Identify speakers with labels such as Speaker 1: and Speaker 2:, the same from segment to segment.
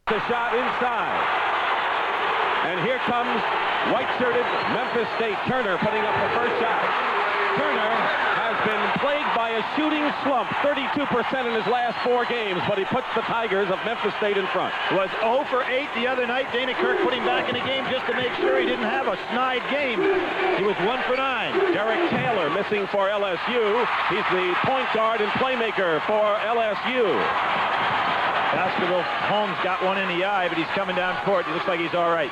Speaker 1: The shot inside. And here comes white-shirted Memphis State. Turner putting up the first shot. Turner has been plagued by a shooting slump, 32% in his last 4 games, but he puts the Tigers of Memphis State in front.
Speaker 2: Was 0 for 8 the other night. Dana Kirk put him back in the game just to make sure he didn't have a snide game. He was 1 for 9.
Speaker 1: Derek Taylor missing for LSU. He's the point guard and playmaker for LSU.
Speaker 2: Baskerville Holmes got one in the eye, but he's coming down court. He looks like he's all right.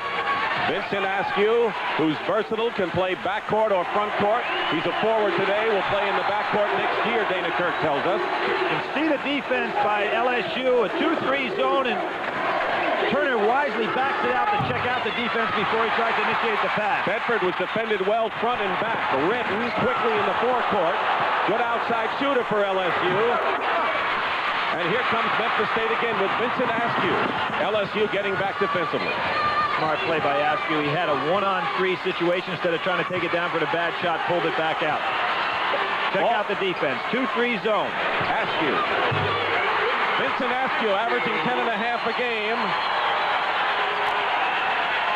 Speaker 1: Vincent Askew, who's versatile, can play backcourt or front court. He's a forward today. Will play in the backcourt next year, Dana Kirk tells us.
Speaker 2: You can see the defense by LSU, a 2-3 zone, and Turner wisely backs it out to check out the defense before he tries to initiate the pass.
Speaker 1: Bedford was defended well front and back. Redden quickly in the forecourt. Good outside shooter for LSU. And here comes Memphis State again with Vincent Askew. LSU getting back defensively.
Speaker 2: Smart play by Askew. He had a 1-on-3 situation. Instead of trying to take it down for the bad shot, pulled it back out. Check out the defense. 2-3 zone.
Speaker 1: Askew. Vincent Askew averaging 10.5 a game.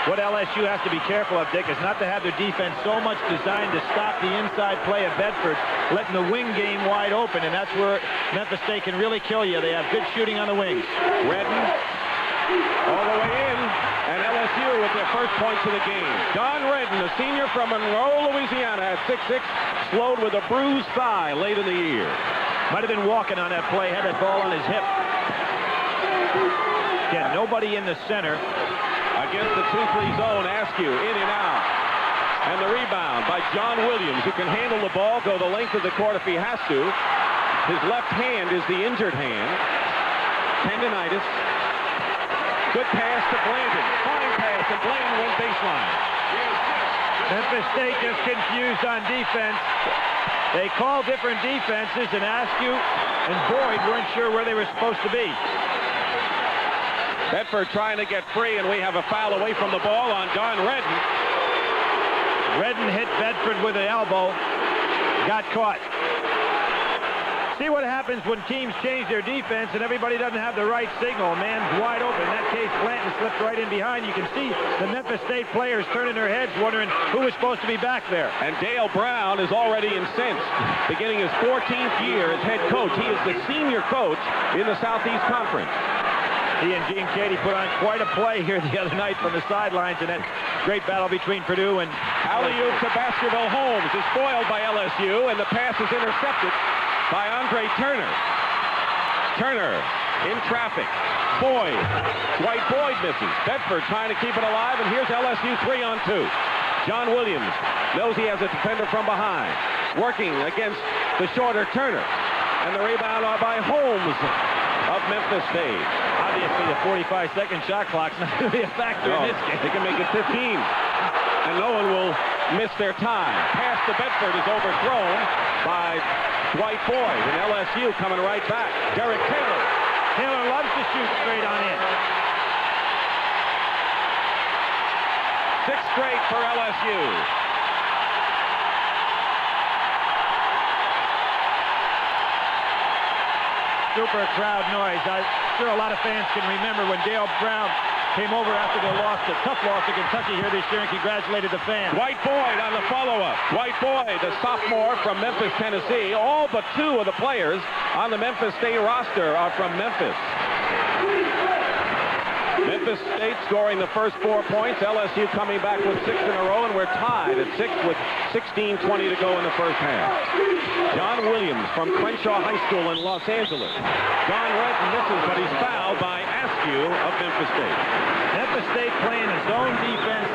Speaker 2: What LSU has to be careful of, Dick, is not to have their defense so much designed to stop the inside play of Bedford, letting the wing game wide open, and that's where Memphis State can really kill you. They have good shooting on the wings.
Speaker 1: Redden all the way in, and LSU with their first points of the game. Don Redden, a senior from Monroe, Louisiana, at 6'6", slowed with a bruised thigh late in the year.
Speaker 2: Might have been walking on that play, had that ball on his hip. Again, nobody in the center.
Speaker 1: Against the 2-3 zone, Askew in and out. And the rebound by John Williams, who can handle the ball, go the length of the court if he has to. His left hand is the injured hand. Tendinitis. Good pass to Blandon. Fine pass, and Blandon went baseline.
Speaker 2: Memphis State just confused on defense. They call different defenses, and Askew and Boyd weren't sure where they were supposed to be.
Speaker 1: Bedford trying to get free, and we have a foul away from the ball on Don Redden.
Speaker 2: Redden hit Bedford with the elbow. Got caught. See what happens when teams change their defense and everybody doesn't have the right signal. Man's wide open. In that case, Blanton slipped right in behind. You can see the Memphis State players turning their heads, wondering who was supposed to be back there.
Speaker 1: And Dale Brown is already incensed, beginning his 14th year as head coach. He is the senior coach in the Southeast Conference.
Speaker 2: He and Gene Cady put on quite a play here the other night from the sidelines in that great battle between Purdue and...
Speaker 1: Alley-oop to Baskerville Holmes is foiled by LSU, and the pass is intercepted by Andre Turner. Turner in traffic. Boyd. Dwight Boyd misses. Bedford trying to keep it alive, and here's LSU 3-on-2. John Williams knows he has a defender from behind. Working against the shorter Turner. And the rebound by Holmes of Memphis State.
Speaker 2: Obviously, the 45-second shot clock's not going to be a factor in this game.
Speaker 1: They can make it 15. And no one will miss their time. Pass to Bedford is overthrown by Dwight Boyd. And LSU coming right back. Derek Taylor.
Speaker 2: Taylor loves to shoot straight on in.
Speaker 1: 6 straight for LSU.
Speaker 2: Super crowd noise. I'm sure a lot of fans can remember when Dale Brown came over after their tough loss to Kentucky here this year and congratulated the fans.
Speaker 1: Dwight Boyd on the follow-up. Dwight Boyd, the sophomore from Memphis, Tennessee. All but 2 of the players on the Memphis State roster are from Memphis. Memphis State scoring the first 4 points. LSU coming back with 6 in a row, and we're tied at 6 with 16:20 to go in the first half. John Williams from Crenshaw High School in Los Angeles. Don Redden misses, but he's fouled by Askew of Memphis State.
Speaker 2: Memphis State playing his own defense,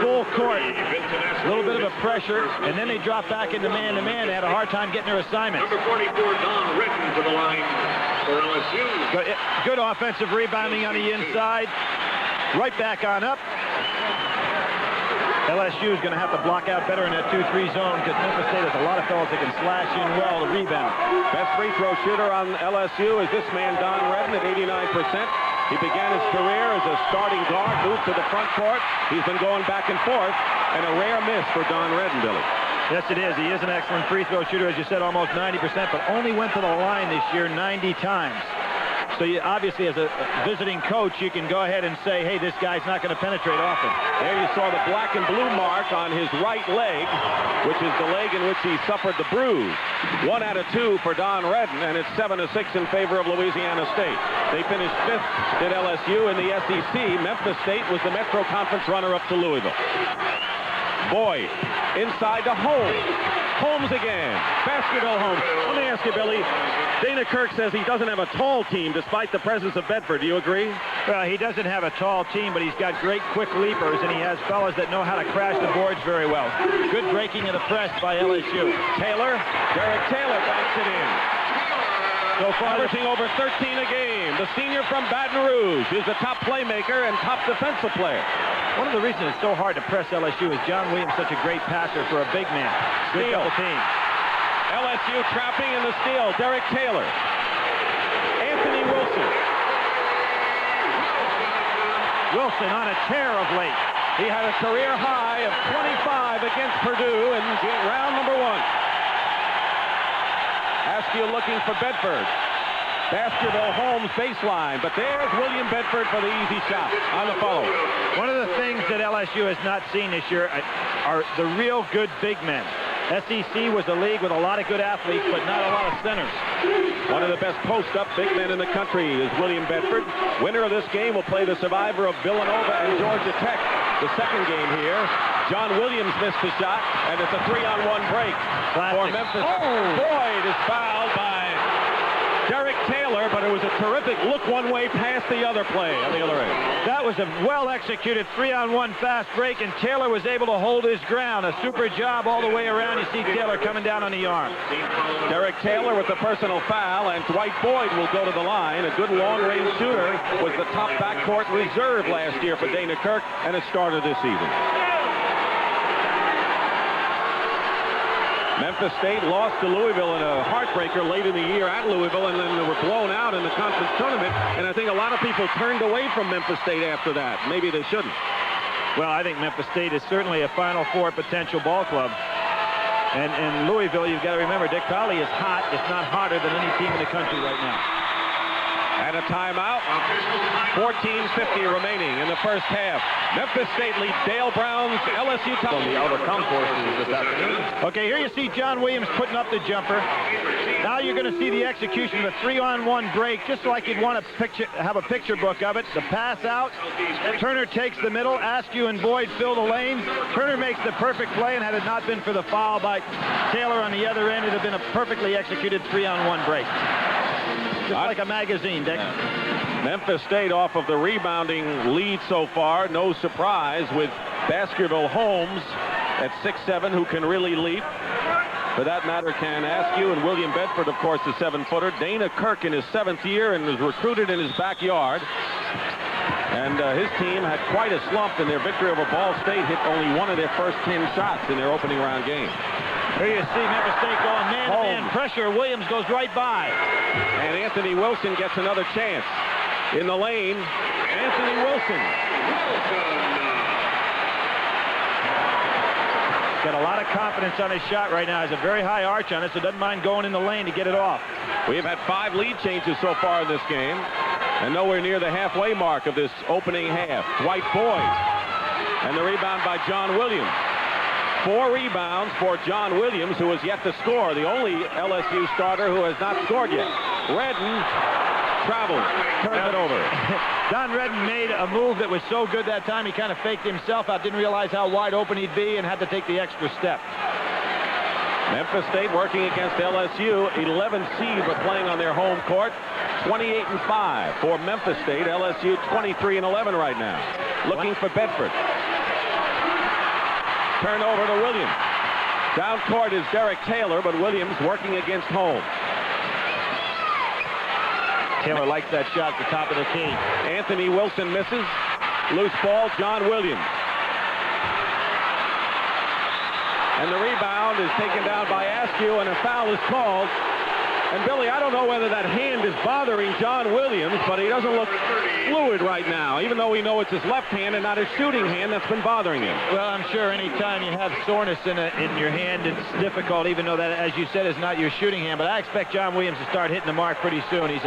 Speaker 2: full court. A little bit of a pressure, and then they drop back into man-to-man. They had a hard time getting their assignments.
Speaker 3: Number 44, Don Redden to the line for LSU.
Speaker 2: Good offensive rebounding on the inside. Right back on up. LSU is going to have to block out better in that 2-3 zone because Memphis State has a lot of fellas that can slash in well to rebound.
Speaker 1: Best free throw shooter on LSU is this man, Don Redden, at 89%. He began his career as a starting guard, moved to the front court. He's been going back and forth, and a rare miss for Don Redden, Billy.
Speaker 2: Yes, it is. He is an excellent free throw shooter, as you said, almost 90%, but only went to the line this year 90 times. So you, obviously, as a visiting coach, you can go ahead and say, hey, this guy's not going to penetrate often.
Speaker 1: There you saw the black and blue mark on his right leg, which is the leg in which he suffered the bruise. 1 out of 2 for Don Redden, and it's 7-6 in favor of Louisiana State. They finished 5th at LSU in the SEC. Memphis State was the Metro Conference runner-up to Louisville. Boyd inside to Holmes. Holmes again. Baskerville Holmes. Let me ask you, Billy. Dana Kirk says he doesn't have a tall team despite the presence of Bedford. Do you agree?
Speaker 2: Well, he doesn't have a tall team, but he's got great quick leapers, and he has fellas that know how to crash the boards very well. Good breaking of the press by LSU.
Speaker 1: Taylor. Derek Taylor banks it in. So far, averaging over 13 a game. The senior from Baton Rouge is the top playmaker and top defensive player.
Speaker 2: One of the reasons it's so hard to press LSU is John Williams such a great passer for a big man. Good double team.
Speaker 1: LSU trapping in the steal. Derek Taylor. Anthony Wilson.
Speaker 2: Wilson on a tear of late.
Speaker 1: He had a career high of 25 against Purdue in round number 1. Askew looking for Bedford. Baskerville Holmes baseline, but there's William Bedford for the easy shot on the follow.
Speaker 2: One of the things that LSU has not seen this year are the real good big men. SEC was a league with a lot of good athletes, but not a lot of centers.
Speaker 1: One of the best post-up big men in the country is William Bedford. Winner of this game will play the survivor of Villanova and Georgia Tech. The second game here. John Williams missed the shot, and it's a 3-on-1 break for Memphis. Boyd is fouled by Derek Taylor, but it was a terrific look one way past the other play on the other end.
Speaker 2: That was a well-executed 3-on-1 fast break, and Taylor was able to hold his ground. A super job all the way around. You see Taylor coming down on the arm.
Speaker 1: Derek Taylor with the personal foul, and Dwight Boyd will go to the line. A good long-range shooter, was the top backcourt reserve last year for Dana Kirk, and a starter this season. Memphis State lost to Louisville in a heartbreaker late in the year at Louisville, and then they were blown out in the conference tournament. And I think a lot of people turned away from Memphis State after that. Maybe they shouldn't.
Speaker 2: Well, I think Memphis State is certainly a Final Four potential ball club. And in Louisville, you've got to remember, Dick Colley is hot, if not hotter than any team in the country right now.
Speaker 1: And a timeout. 14:50 remaining in the first half. Memphis State leads Dale Brown's LSU Tigers on the outer concourses this afternoon.
Speaker 2: Okay, here you see John Williams putting up the jumper. Now you're going to see the execution of a 3-on-1 break, just like you'd want to have a picture book of it. The pass out. Turner takes the middle. Askew and Boyd fill the lanes. Turner makes the perfect play, and had it not been for the foul by Taylor on the other end, it would have been a perfectly executed 3-on-1 break. Just like a magazine, Dick.
Speaker 1: Memphis State off of the rebounding lead so far. No surprise with Baskerville Holmes at 6'7", who can really leap. For that matter, can Askew, and William Bedford, of course, the 7-footer. Dana Kirk in his 7th year and was recruited in his backyard. And his team had quite a slump in their victory over Ball State. Hit only 1 of their first 10 shots in their opening round game.
Speaker 2: Here you see Memphis State going man-to-man pressure. Williams goes right by.
Speaker 1: And Anthony Wilson gets another chance. In the lane, Anthony Wilson.
Speaker 2: Got a lot of confidence on his shot right now. Has a very high arch on it, so doesn't mind going in the lane to get it off.
Speaker 1: We have had 5 lead changes so far in this game, and nowhere near the halfway mark of this opening half. Dwight Boyd, and the rebound by John Williams. 4 rebounds for John Williams, who has yet to score. The only LSU starter who has not scored yet. Redden travels, turns it over.
Speaker 2: Don Redden made a move that was so good that time, he kind of faked himself out, didn't realize how wide open he'd be, and had to take the extra step.
Speaker 1: Memphis State working against LSU, 11th seed, but playing on their home court. 28-5 for Memphis State. LSU 23-11 right now. Looking for Bedford. Turn over to Williams. Down court is Derek Taylor, but Williams working against Holmes.
Speaker 2: Taylor likes that shot at the top of the key.
Speaker 1: Anthony Wilson misses. Loose ball, John Williams. And the rebound is taken down by Askew, and a foul is called. And Billy, I don't know whether that hand is bothering John Williams, but he doesn't look fluid right now, even though we know it's his left hand and not his shooting hand that's been bothering him.
Speaker 2: Well, I'm sure any time you have soreness in your hand, it's difficult, even though that, as you said, is not your shooting hand. But I expect John Williams to start hitting the mark pretty soon. He's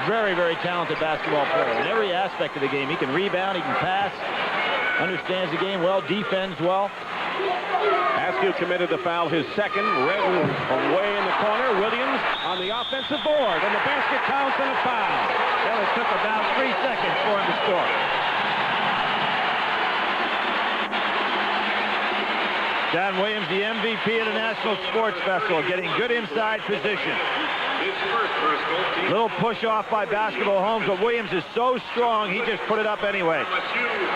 Speaker 2: very, very talented basketball player in every aspect of the game. He can rebound, he can pass, understands the game well, defends well.
Speaker 1: Askew committed the foul, his second. Redden away in the corner. Williams on the offensive board, and the basket counts and a foul.
Speaker 2: Well, it took about 3 seconds for him to score. John Williams, the MVP of the National Sports Festival, getting good inside position. Little push off by Baskerville Holmes, but Williams is so strong, he just put it up anyway.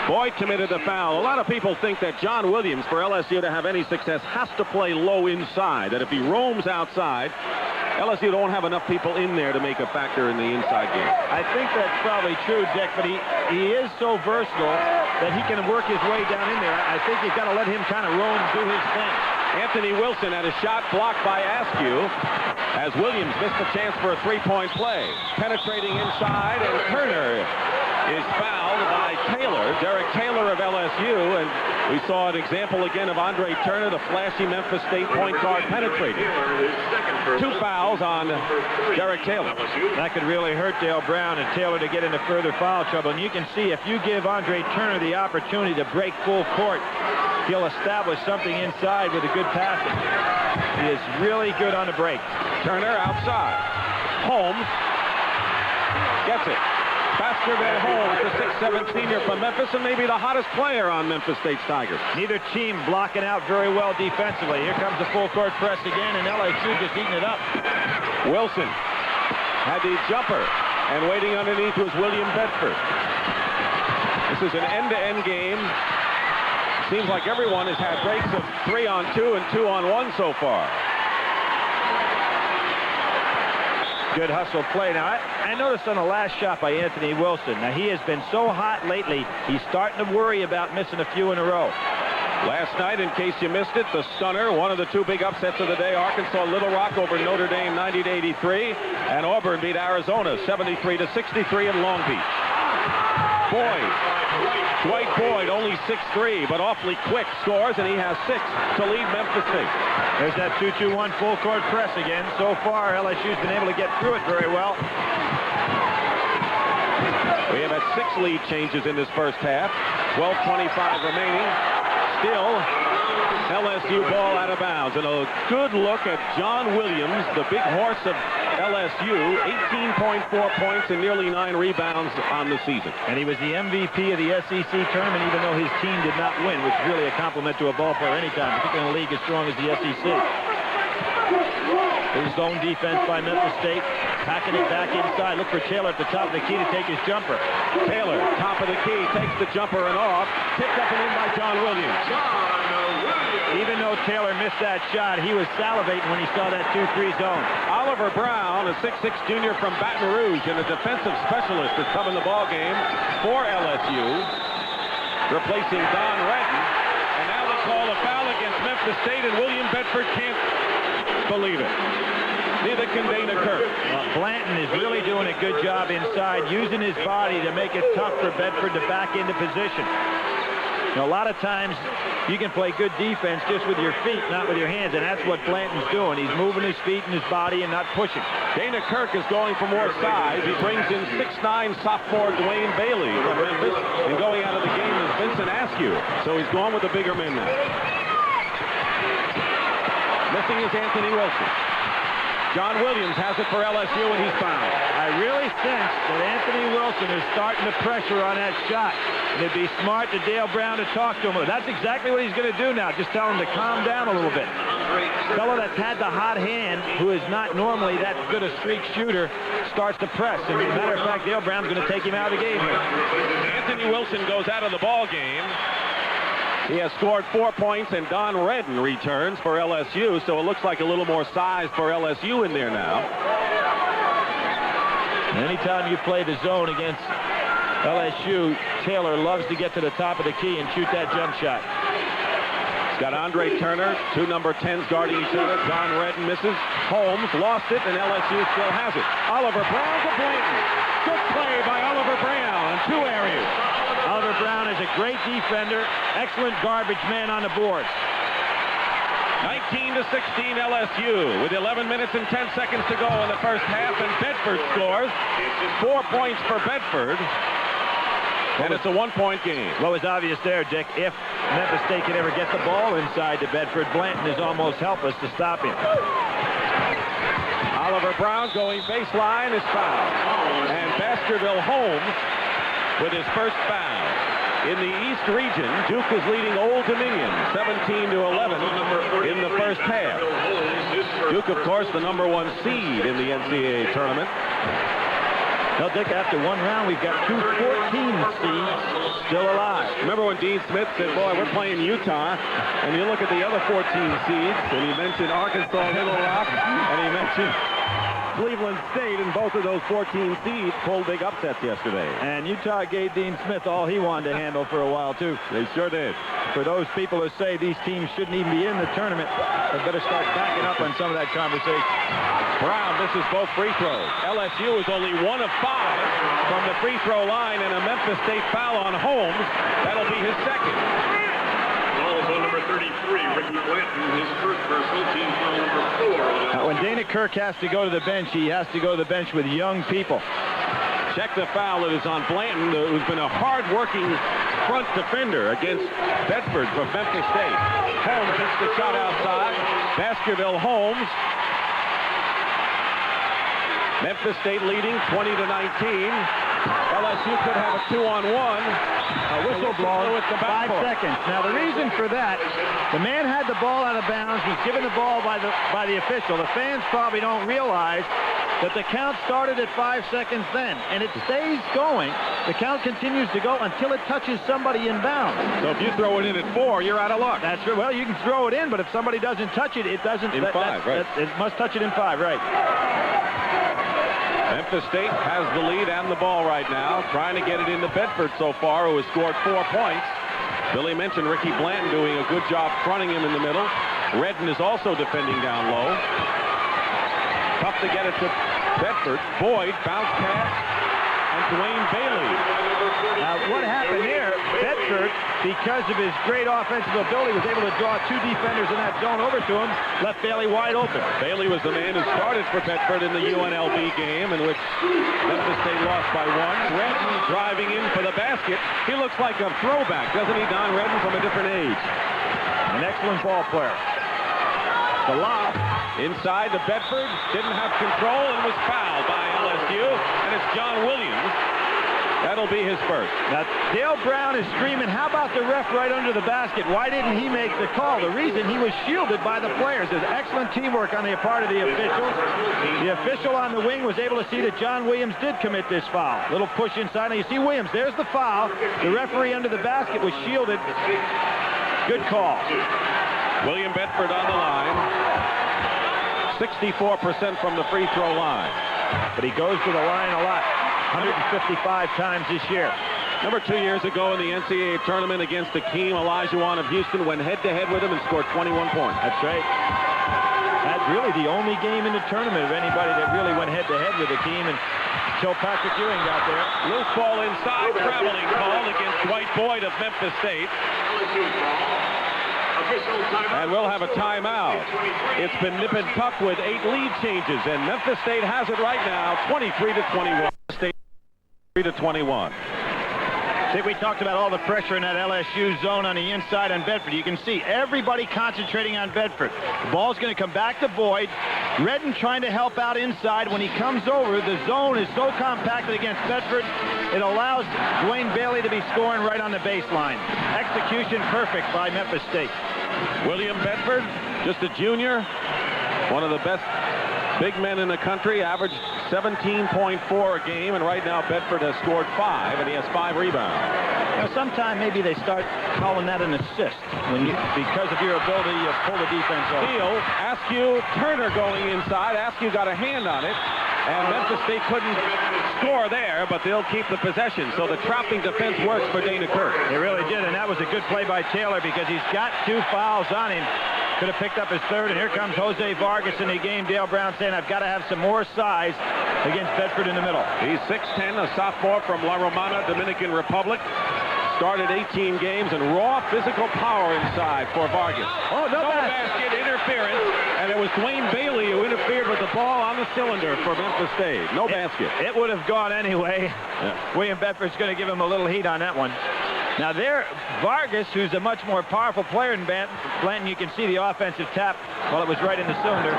Speaker 1: Boyd committed the foul. A lot of people think that John Williams, for LSU to have any success, has to play low inside, that if he roams outside, LSU don't have enough people in there to make a factor in the inside game.
Speaker 2: I think that's probably true, Dick, but he is so versatile that he can work his way down in there. I think you've got to let him kind of roam and do his thing.
Speaker 1: Anthony Wilson had a shot blocked by Askew as Williams missed a chance for a three-point play. Penetrating inside, and Turner is fouled by Taylor, Derek Taylor of LSU, and we saw an example again of Andre Turner, the flashy Memphis State point guard, penetrating. 2 fouls on Derek Taylor.
Speaker 2: That could really hurt Dale Brown and Taylor to get into further foul trouble. And you can see if you give Andre Turner the opportunity to break full court, he'll establish something inside with a good passing. He is really good on the break.
Speaker 1: Turner outside. Holmes gets it. Baskerville Holmes, the 6'7" senior from Memphis, and maybe the hottest player on Memphis State's Tigers.
Speaker 2: Neither team blocking out very well defensively. Here comes the full court press again, and LSU just eating it up.
Speaker 1: Wilson had the jumper, and waiting underneath was William Bedford. This is an end-to-end game. Seems like everyone has had breaks of 3-on-2 and 2-on-1 so far.
Speaker 2: Good hustle play. Now, I noticed on the last shot by Anthony Wilson, now he has been so hot lately, he's starting to worry about missing a few in a row.
Speaker 1: Last night, in case you missed it, the stunner, one of the 2 big upsets of the day, Arkansas Little Rock over Notre Dame 90-83, and Auburn beat Arizona 73-63 in Long Beach. Boyd, Dwight Boyd, only 6'3", but awfully quick, scores, and he has 6 to lead Memphis State.
Speaker 2: There's that 2-2-1 full court press again. So far, LSU's been able to get through it very well.
Speaker 1: We have had 6 lead changes in this first half. 12:25 remaining. Still, LSU ball out of bounds. And a good look at John Williams, the big horse of LSU. 18.4 points and nearly 9 rebounds on the season.
Speaker 2: And he was the MVP of the SEC tournament, even though his team did not win, which is really a compliment to a ball player anytime, particularly in a league as strong as the SEC. There's zone defense by Memphis State. Packing it back inside. Look for Taylor at the top of the key to take his jumper.
Speaker 1: Taylor, top of the key, takes the jumper and off. Tipped up and in by John Williams.
Speaker 2: Even though Taylor missed that shot, he was salivating when he saw that 2-3 zone.
Speaker 1: Oliver Brown, a 6'6" junior from Baton Rouge, and a defensive specialist is coming the ball game for LSU, replacing Don Redden. And now they call a foul against Memphis State, and William Bedford can't believe it. Neither can Dana Kirk.
Speaker 2: Blanton is really doing a good job inside, using his body to make it tough for Bedford to back into position. Now, a lot of times you can play good defense just with your feet, not with your hands, and that's what Blanton's doing. He's moving his feet and his body and not pushing.
Speaker 1: Dana Kirk is going for more size. He brings in 6'9" sophomore Dwayne Bailey from Memphis, and going out of the game is Vincent Askew. So he's going with the bigger men now. Missing is Anthony Wilson. John Williams has it for LSU, and he's fouled.
Speaker 2: I really sense that Anthony Wilson is starting to pressure on that shot. And it'd be smart to Dale Brown to talk to him. That's exactly what he's going to do now. Just tell him to calm down a little bit. The fellow that's had the hot hand, who is not normally that good a streak shooter, starts to press. And as a matter of fact, Dale Brown's going to take him out of the game here.
Speaker 1: Anthony Wilson goes out of the ball game. He has scored 4 points, and Don Redden returns for LSU, so it looks like a little more size for LSU in there now.
Speaker 2: Anytime you play the zone against LSU, Taylor loves to get to the top of the key and shoot that jump shot.
Speaker 1: He's got Andre Turner, 2 number 10s guarding each other. Don Redden misses. Holmes lost it, and LSU still has it. Oliver Brown to Blanton. Good play by Oliver Brown in 2 areas.
Speaker 2: Oliver Brown is a great defender, excellent garbage man on the boards.
Speaker 1: 19-16 LSU with 11 minutes and 10 seconds to go in the first half, and Bedford scores. 4 points for Bedford. And it's a 1-point game.
Speaker 2: What was obvious there, Dick, if Memphis State can ever get the ball inside to Bedford, Blanton is almost helpless to stop him.
Speaker 1: Oliver Brown going baseline is fouled. And Baskerville Holmes with his first foul. In the East region, Duke is leading Old Dominion 17-11 in the first half. Duke, of course, the #1 seed in the NCAA tournament.
Speaker 2: Well, Dick, after one round, we've got 2 14 seeds still alive.
Speaker 1: Remember when Dean Smith said, boy, we're playing Utah, and you look at the other 14 seeds, and he mentioned Arkansas, Little Rock, and he mentioned Cleveland State, and both of those 14 seeds pulled big upsets yesterday.
Speaker 2: And Utah gave Dean Smith all he wanted to handle for a while, too.
Speaker 1: They sure did.
Speaker 2: For those people who say these teams shouldn't even be in the tournament, they better start backing up on some of that conversation.
Speaker 1: Brown misses both free throws. LSU is only 1 of 5 from the free throw line, and a Memphis State foul on Holmes. That'll be his second.
Speaker 3: Also number 33, Ricky Blanton, his first personal, team foul number 4.
Speaker 2: Now, when Dana Kirk has to go to the bench, he has to go to the bench with young people.
Speaker 1: Check the foul. It is on Blanton, who's been a hard-working front defender against Bedford from Memphis State. Holmes hits the shot outside. Baskerville Holmes. Memphis State leading 20-19. LSU could have a 2-on-1.
Speaker 2: A whistle blown with the 5 seconds. Now the reason for that, the man had the ball out of bounds, was given the ball by the official. The fans probably don't realize that the count started at 5 seconds then, and it stays going. The count continues to go until it touches somebody in bounds.
Speaker 1: So if you throw it in at 4, you're out of luck.
Speaker 2: That's right. Well, you can throw it in, but if somebody doesn't touch it, it doesn't.
Speaker 1: In 5, right?
Speaker 2: It must touch it in 5, right?
Speaker 1: Memphis State has the lead and the ball right now, trying to get it into Bedford so far, who has scored 4 points. Billy mentioned Ricky Blanton doing a good job fronting him in the middle. Redden is also defending down low. Tough to get it to Bedford. Boyd, bounce pass, and Dwayne Bailey.
Speaker 2: Now, what happened there, Bedford, because of his great offensive ability, was able to draw 2 defenders in that zone over to him, left Bailey wide open.
Speaker 1: Bailey was the man who started for Bedford in the UNLV game, in which Memphis State lost by 1. Redden driving in for the basket. He looks like a throwback, doesn't he, Don Redden, from a different age?
Speaker 2: An excellent ball player. The lob
Speaker 1: inside to Bedford, didn't have control and was fouled by LSU, and it's John Williams. That'll be his first.
Speaker 2: Now, Dale Brown is screaming, how about the ref right under the basket? Why didn't he make the call? The reason, he was shielded by the players. There's excellent teamwork on the part of the officials. The official on the wing was able to see that John Williams did commit this foul. Little push inside. Now you see Williams, there's the foul. The referee under the basket was shielded. Good call.
Speaker 1: William Bedford on the line. 64% from the free throw line.
Speaker 2: But he goes to the line a lot. 155 times this year.
Speaker 1: Remember 2 years ago in the NCAA tournament against Akeem Olajuwon of Houston, went head-to-head with him and scored 21 points.
Speaker 2: That's right. That's really the only game in the tournament of anybody that really went head-to-head with Akeem, and until Patrick Ewing got there.
Speaker 1: Loose ball inside, traveling called against Dwight Boyd of Memphis State. And we'll have a timeout. It's been nip and tuck with 8 lead changes, and Memphis State has it right now, 23-21. State 3-21.
Speaker 2: I think we talked about all the pressure in that LSU zone on the inside on Bedford. You can see everybody concentrating on Bedford. The ball's going to come back to Boyd. Redden trying to help out inside. When he comes over, the zone is so compacted against Bedford, it allows Dwayne Bailey to be scoring right on the baseline. Execution perfect by Memphis State.
Speaker 1: William Bedford, just a junior, one of the best big men in the country, averaged 17.4 a game, and right now Bedford has scored 5, and he has 5 rebounds.
Speaker 2: Now, sometime maybe they start calling that an assist when because of your ability to pull the defense off.
Speaker 1: Steele, Askew, Turner going inside. Askew got a hand on it, and Memphis State couldn't score there, but they'll keep the possession. So the trapping defense works for Dana Kirk.
Speaker 2: It really did, and that was a good play by Taylor because he's got 2 fouls on him. Could have picked up his 3rd, and here comes Jose Vargas in the game. Dale Brown saying, I've got to have some more size against Bedford in the middle.
Speaker 1: He's 6'10", a sophomore from La Romana, Dominican Republic. Started 18 games and raw physical power inside for Vargas.
Speaker 2: Oh, no
Speaker 1: basket interference, and it was Dwayne Bailey who interfered with the ball on the cylinder for Memphis State. No basket.
Speaker 2: It would have gone anyway.
Speaker 1: Yeah.
Speaker 2: William Bedford's going to give him a little heat on that one. Now there, Vargas, who's a much more powerful player than Blanton, you can see the offensive tap while it was right in the cylinder.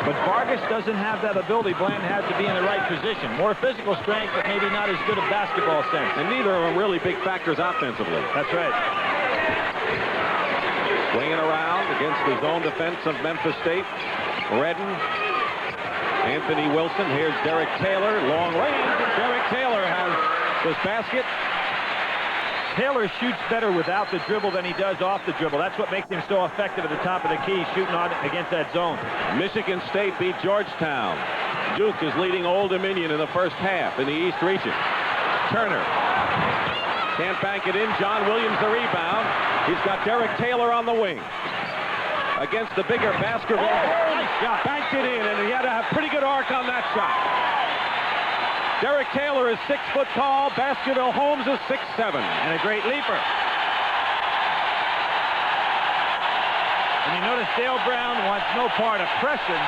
Speaker 2: But Vargas doesn't have that ability Blanton has to be in the right position. More physical strength, but maybe not as good a basketball sense.
Speaker 1: And neither of them really big factors offensively.
Speaker 2: That's right.
Speaker 1: Swinging around against the zone defense of Memphis State. Redden. Anthony Wilson. Here's Derek Taylor. Long range. Derek Taylor has this basket.
Speaker 2: Taylor shoots better without the dribble than he does off the dribble. That's what makes him so effective at the top of the key, shooting on against that zone.
Speaker 1: Michigan State beat Georgetown. Duke is leading Old Dominion in the first half in the East region. Turner can't bank it in. John Williams the rebound. He's got Derek Taylor on the wing against the bigger Baskerville Holmes.
Speaker 2: Nice shot.
Speaker 1: Banked it in, and he had to have pretty good arc on that shot. Derek Taylor is 6 foot tall. Baskerville Holmes is 6'7".
Speaker 2: And a great leaper. And you notice Dale Brown wants no part of pressure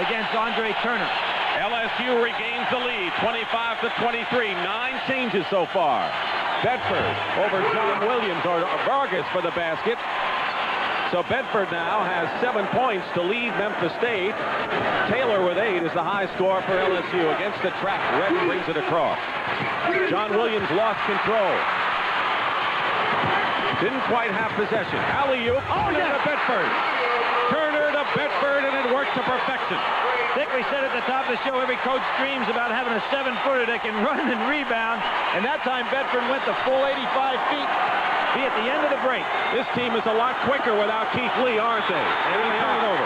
Speaker 2: against Andre Turner.
Speaker 1: LSU regains the lead, 25-23. 9 changes so far. Bedford over John Williams or Vargas for the basket. So Bedford now has 7 points to lead Memphis State. Taylor with 8 is the high score for LSU. Against the track, Redden brings it across. John Williams lost control. Didn't quite have possession. Alley-oop. Oh, yeah, to Bedford. Turner to Bedford, and it worked to perfection.
Speaker 2: I think we said at the top of the show, every coach dreams about having a 7-footer that can run and rebound. And that time, Bedford went the full 85 feet. Be at the end of the break.
Speaker 1: This team is a lot quicker without Keith Lee, aren't they? They really turn it over.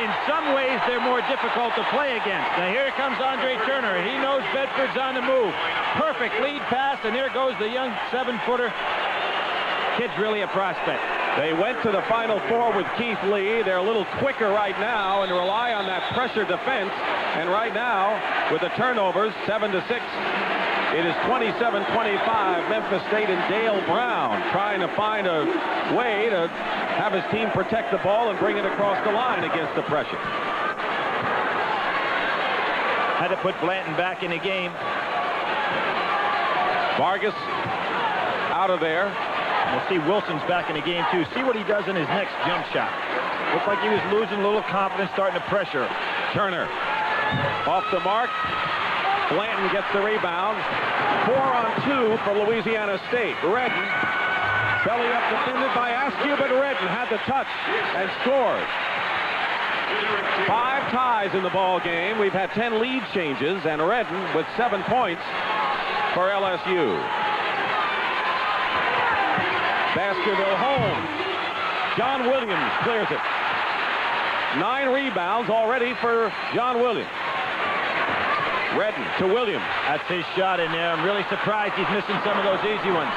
Speaker 2: In some ways, they're more difficult to play against. Now here comes Andre Turner. He knows Bedford's on the move. Perfect lead pass, and here goes the young 7-footer. Kid's really a prospect.
Speaker 1: They went to the Final Four with Keith Lee. They're a little quicker right now and rely on that pressure defense. And right now, with the turnovers, 7-6. It is 27-25, Memphis State and Dale Brown trying to find a way to have his team protect the ball and bring it across the line against the pressure.
Speaker 2: Had to put Blanton back in the game.
Speaker 1: Vargas out of there.
Speaker 2: We'll see Wilson's back in the game, too. See what he does in his next jump shot. Looked like he was losing a little confidence, starting to pressure.
Speaker 1: Turner off the mark. Blanton gets the rebound. 4-on-2 for Louisiana State. Redden, belly up defended by Askew, but Redden had the touch and scored. 5 ties in the ball game. We've had 10 lead changes, and Redden with 7 points for LSU. Baskerville Holmes. John Williams clears it. 9 rebounds already for John Williams. Redden to Williams.
Speaker 2: That's his shot in there. I'm really surprised he's missing some of those easy ones.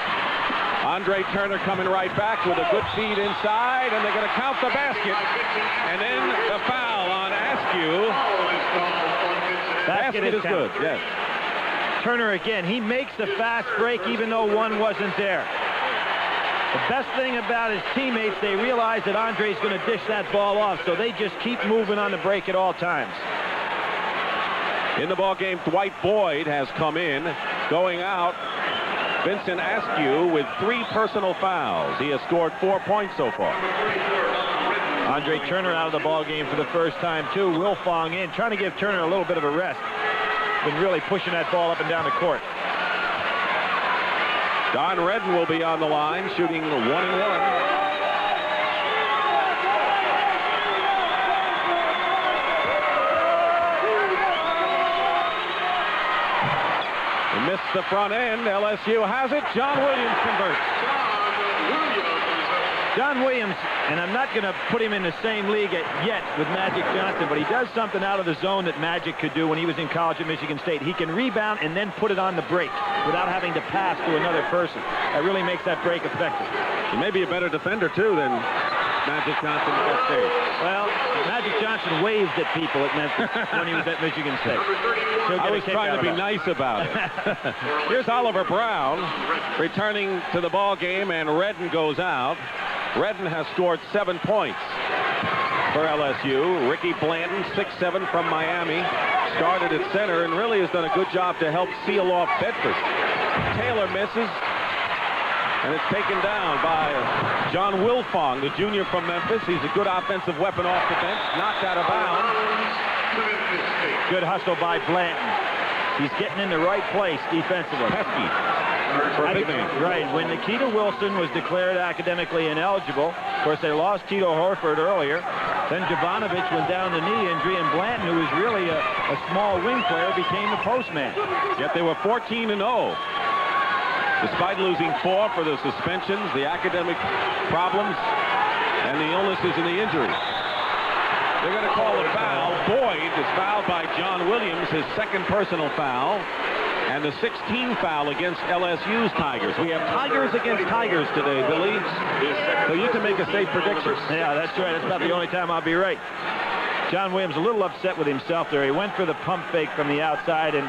Speaker 1: Andre Turner coming right back with a good feed inside, and they're going to count the basket. And then the foul on Askew. Basket is good, yes.
Speaker 2: Turner again, he makes the fast break even though one wasn't there. The best thing about his teammates, they realize that Andre's going to dish that ball off, so they just keep moving on the break at all times.
Speaker 1: In the ball game, Dwight Boyd has come in. Going out, Vincent Askew with 3 personal fouls. He has scored 4 points so far.
Speaker 2: Andre Turner out of the ball game for the first time, too. Wilfong in, trying to give Turner a little bit of a rest. Been really pushing that ball up and down the court.
Speaker 1: Don Redden will be on the line, shooting 1-1. Missed the front end. LSU has it. John Williams converts.
Speaker 2: John Williams, and I'm not going to put him in the same league yet with Magic Johnson, but he does something out of the zone that Magic could do when he was in college at Michigan State. He can rebound and then put it on the break without having to pass to another person. That really makes that break effective.
Speaker 1: He may be a better defender, too, than Magic Johnson at that stage?
Speaker 2: Well, Magic Johnson waved at people at Memphis when he was at Michigan State.
Speaker 1: I was trying to be nice about it. Here's Oliver Brown returning to the ball game, and Redden goes out. Redden has scored 7 points for LSU. Ricky Blanton, 6'7" from Miami, started at center and really has done a good job to help seal off Bedford. Taylor misses, and it's taken down by John Wilfong, the junior from Memphis. He's a good offensive weapon off the bench, knocked out of bounds.
Speaker 2: Good hustle by Blanton. He's getting in the right place defensively.
Speaker 1: Pesky. For a big man.
Speaker 2: Right. When Nikita Wilson was declared academically ineligible, of course, they lost Tito Horford earlier. Then Jovanovic went down the knee injury, and Blanton, who was really a small wing player, became the postman.
Speaker 1: Yet they were 14-0. Despite losing 4 for the suspensions, the academic problems, and the illnesses and the injuries. They're going to call a foul. Boyd is fouled by John Williams, his second personal foul. And the 16th foul against LSU's Tigers. We have Tigers against Tigers today, Billy. So you can make a safe prediction.
Speaker 2: Yeah, that's right. That's about the only time I'll be right. John Williams a little upset with himself there. He went for the pump fake from the outside, and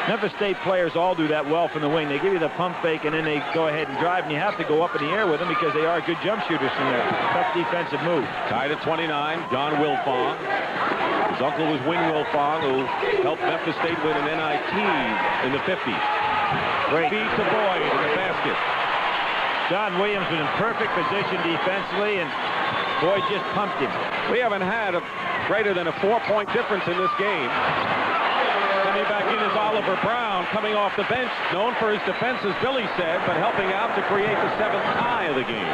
Speaker 2: Memphis State players all do that well from the wing. They give you the pump fake, and then they go ahead and drive, and you have to go up in the air with them because they are good jump shooters from there. Tough defensive move.
Speaker 1: Tied at 29, John Wilfong. His uncle was Wing Wilfong, who helped Memphis State win an NIT in the 50s. Great feed to Boyd in the basket.
Speaker 2: John Williams was in perfect position defensively, and Boyd just pumped him.
Speaker 1: We haven't had a greater than a 4-point difference in this game. Coming back in is Oliver Brown, coming off the bench, known for his defense, as Billy said, but helping out to create the 7th tie of the game.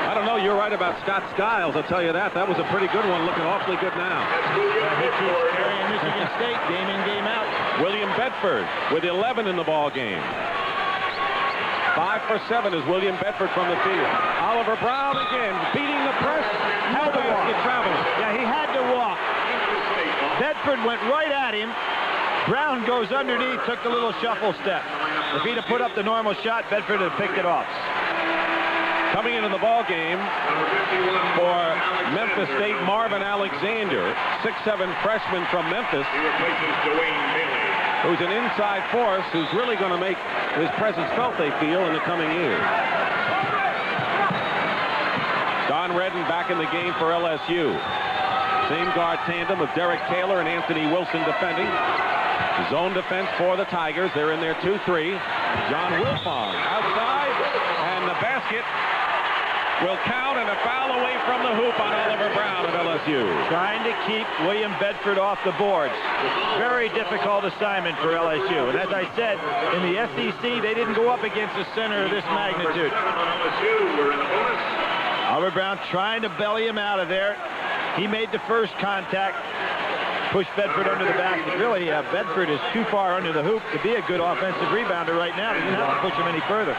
Speaker 1: I don't know, you're right about Scott Skiles, I'll tell you that. That was a pretty good one, looking awfully good now.
Speaker 2: He keeps carrying Michigan State game in, game out.
Speaker 1: William Bedford with 11 in the ball game. 5 for 7 is William Bedford from the field. Oliver Brown again, beating the press.
Speaker 2: Had to walk.
Speaker 1: Traveling.
Speaker 2: Yeah, he had to walk. Bedford went right at him. Brown goes underneath, took the little shuffle step. If he'd have put up the normal shot, Bedford would have picked it off.
Speaker 1: Coming into the ball game for Memphis State, Marvin Alexander, 6'7" freshman from Memphis, who's an inside force who's really going to make his presence felt, they feel, in the coming years. Don Redden back in the game for LSU. Same guard tandem of Derek Taylor and Anthony Wilson defending. Zone defense for the Tigers. They're in there 2-3. John Wilfong outside, and the basket will count, and a foul away from the hoop on Oliver Brown at LSU.
Speaker 2: Trying to keep William Bedford off the boards. Very difficult assignment for LSU. And as I said, in the SEC, they didn't go up against a center of this magnitude. Oliver Brown trying to belly him out of there. He made the first contact, pushed Bedford under the basket. Really, Bedford is too far under the hoop to be a good offensive rebounder right now. He didn't have to push him any further.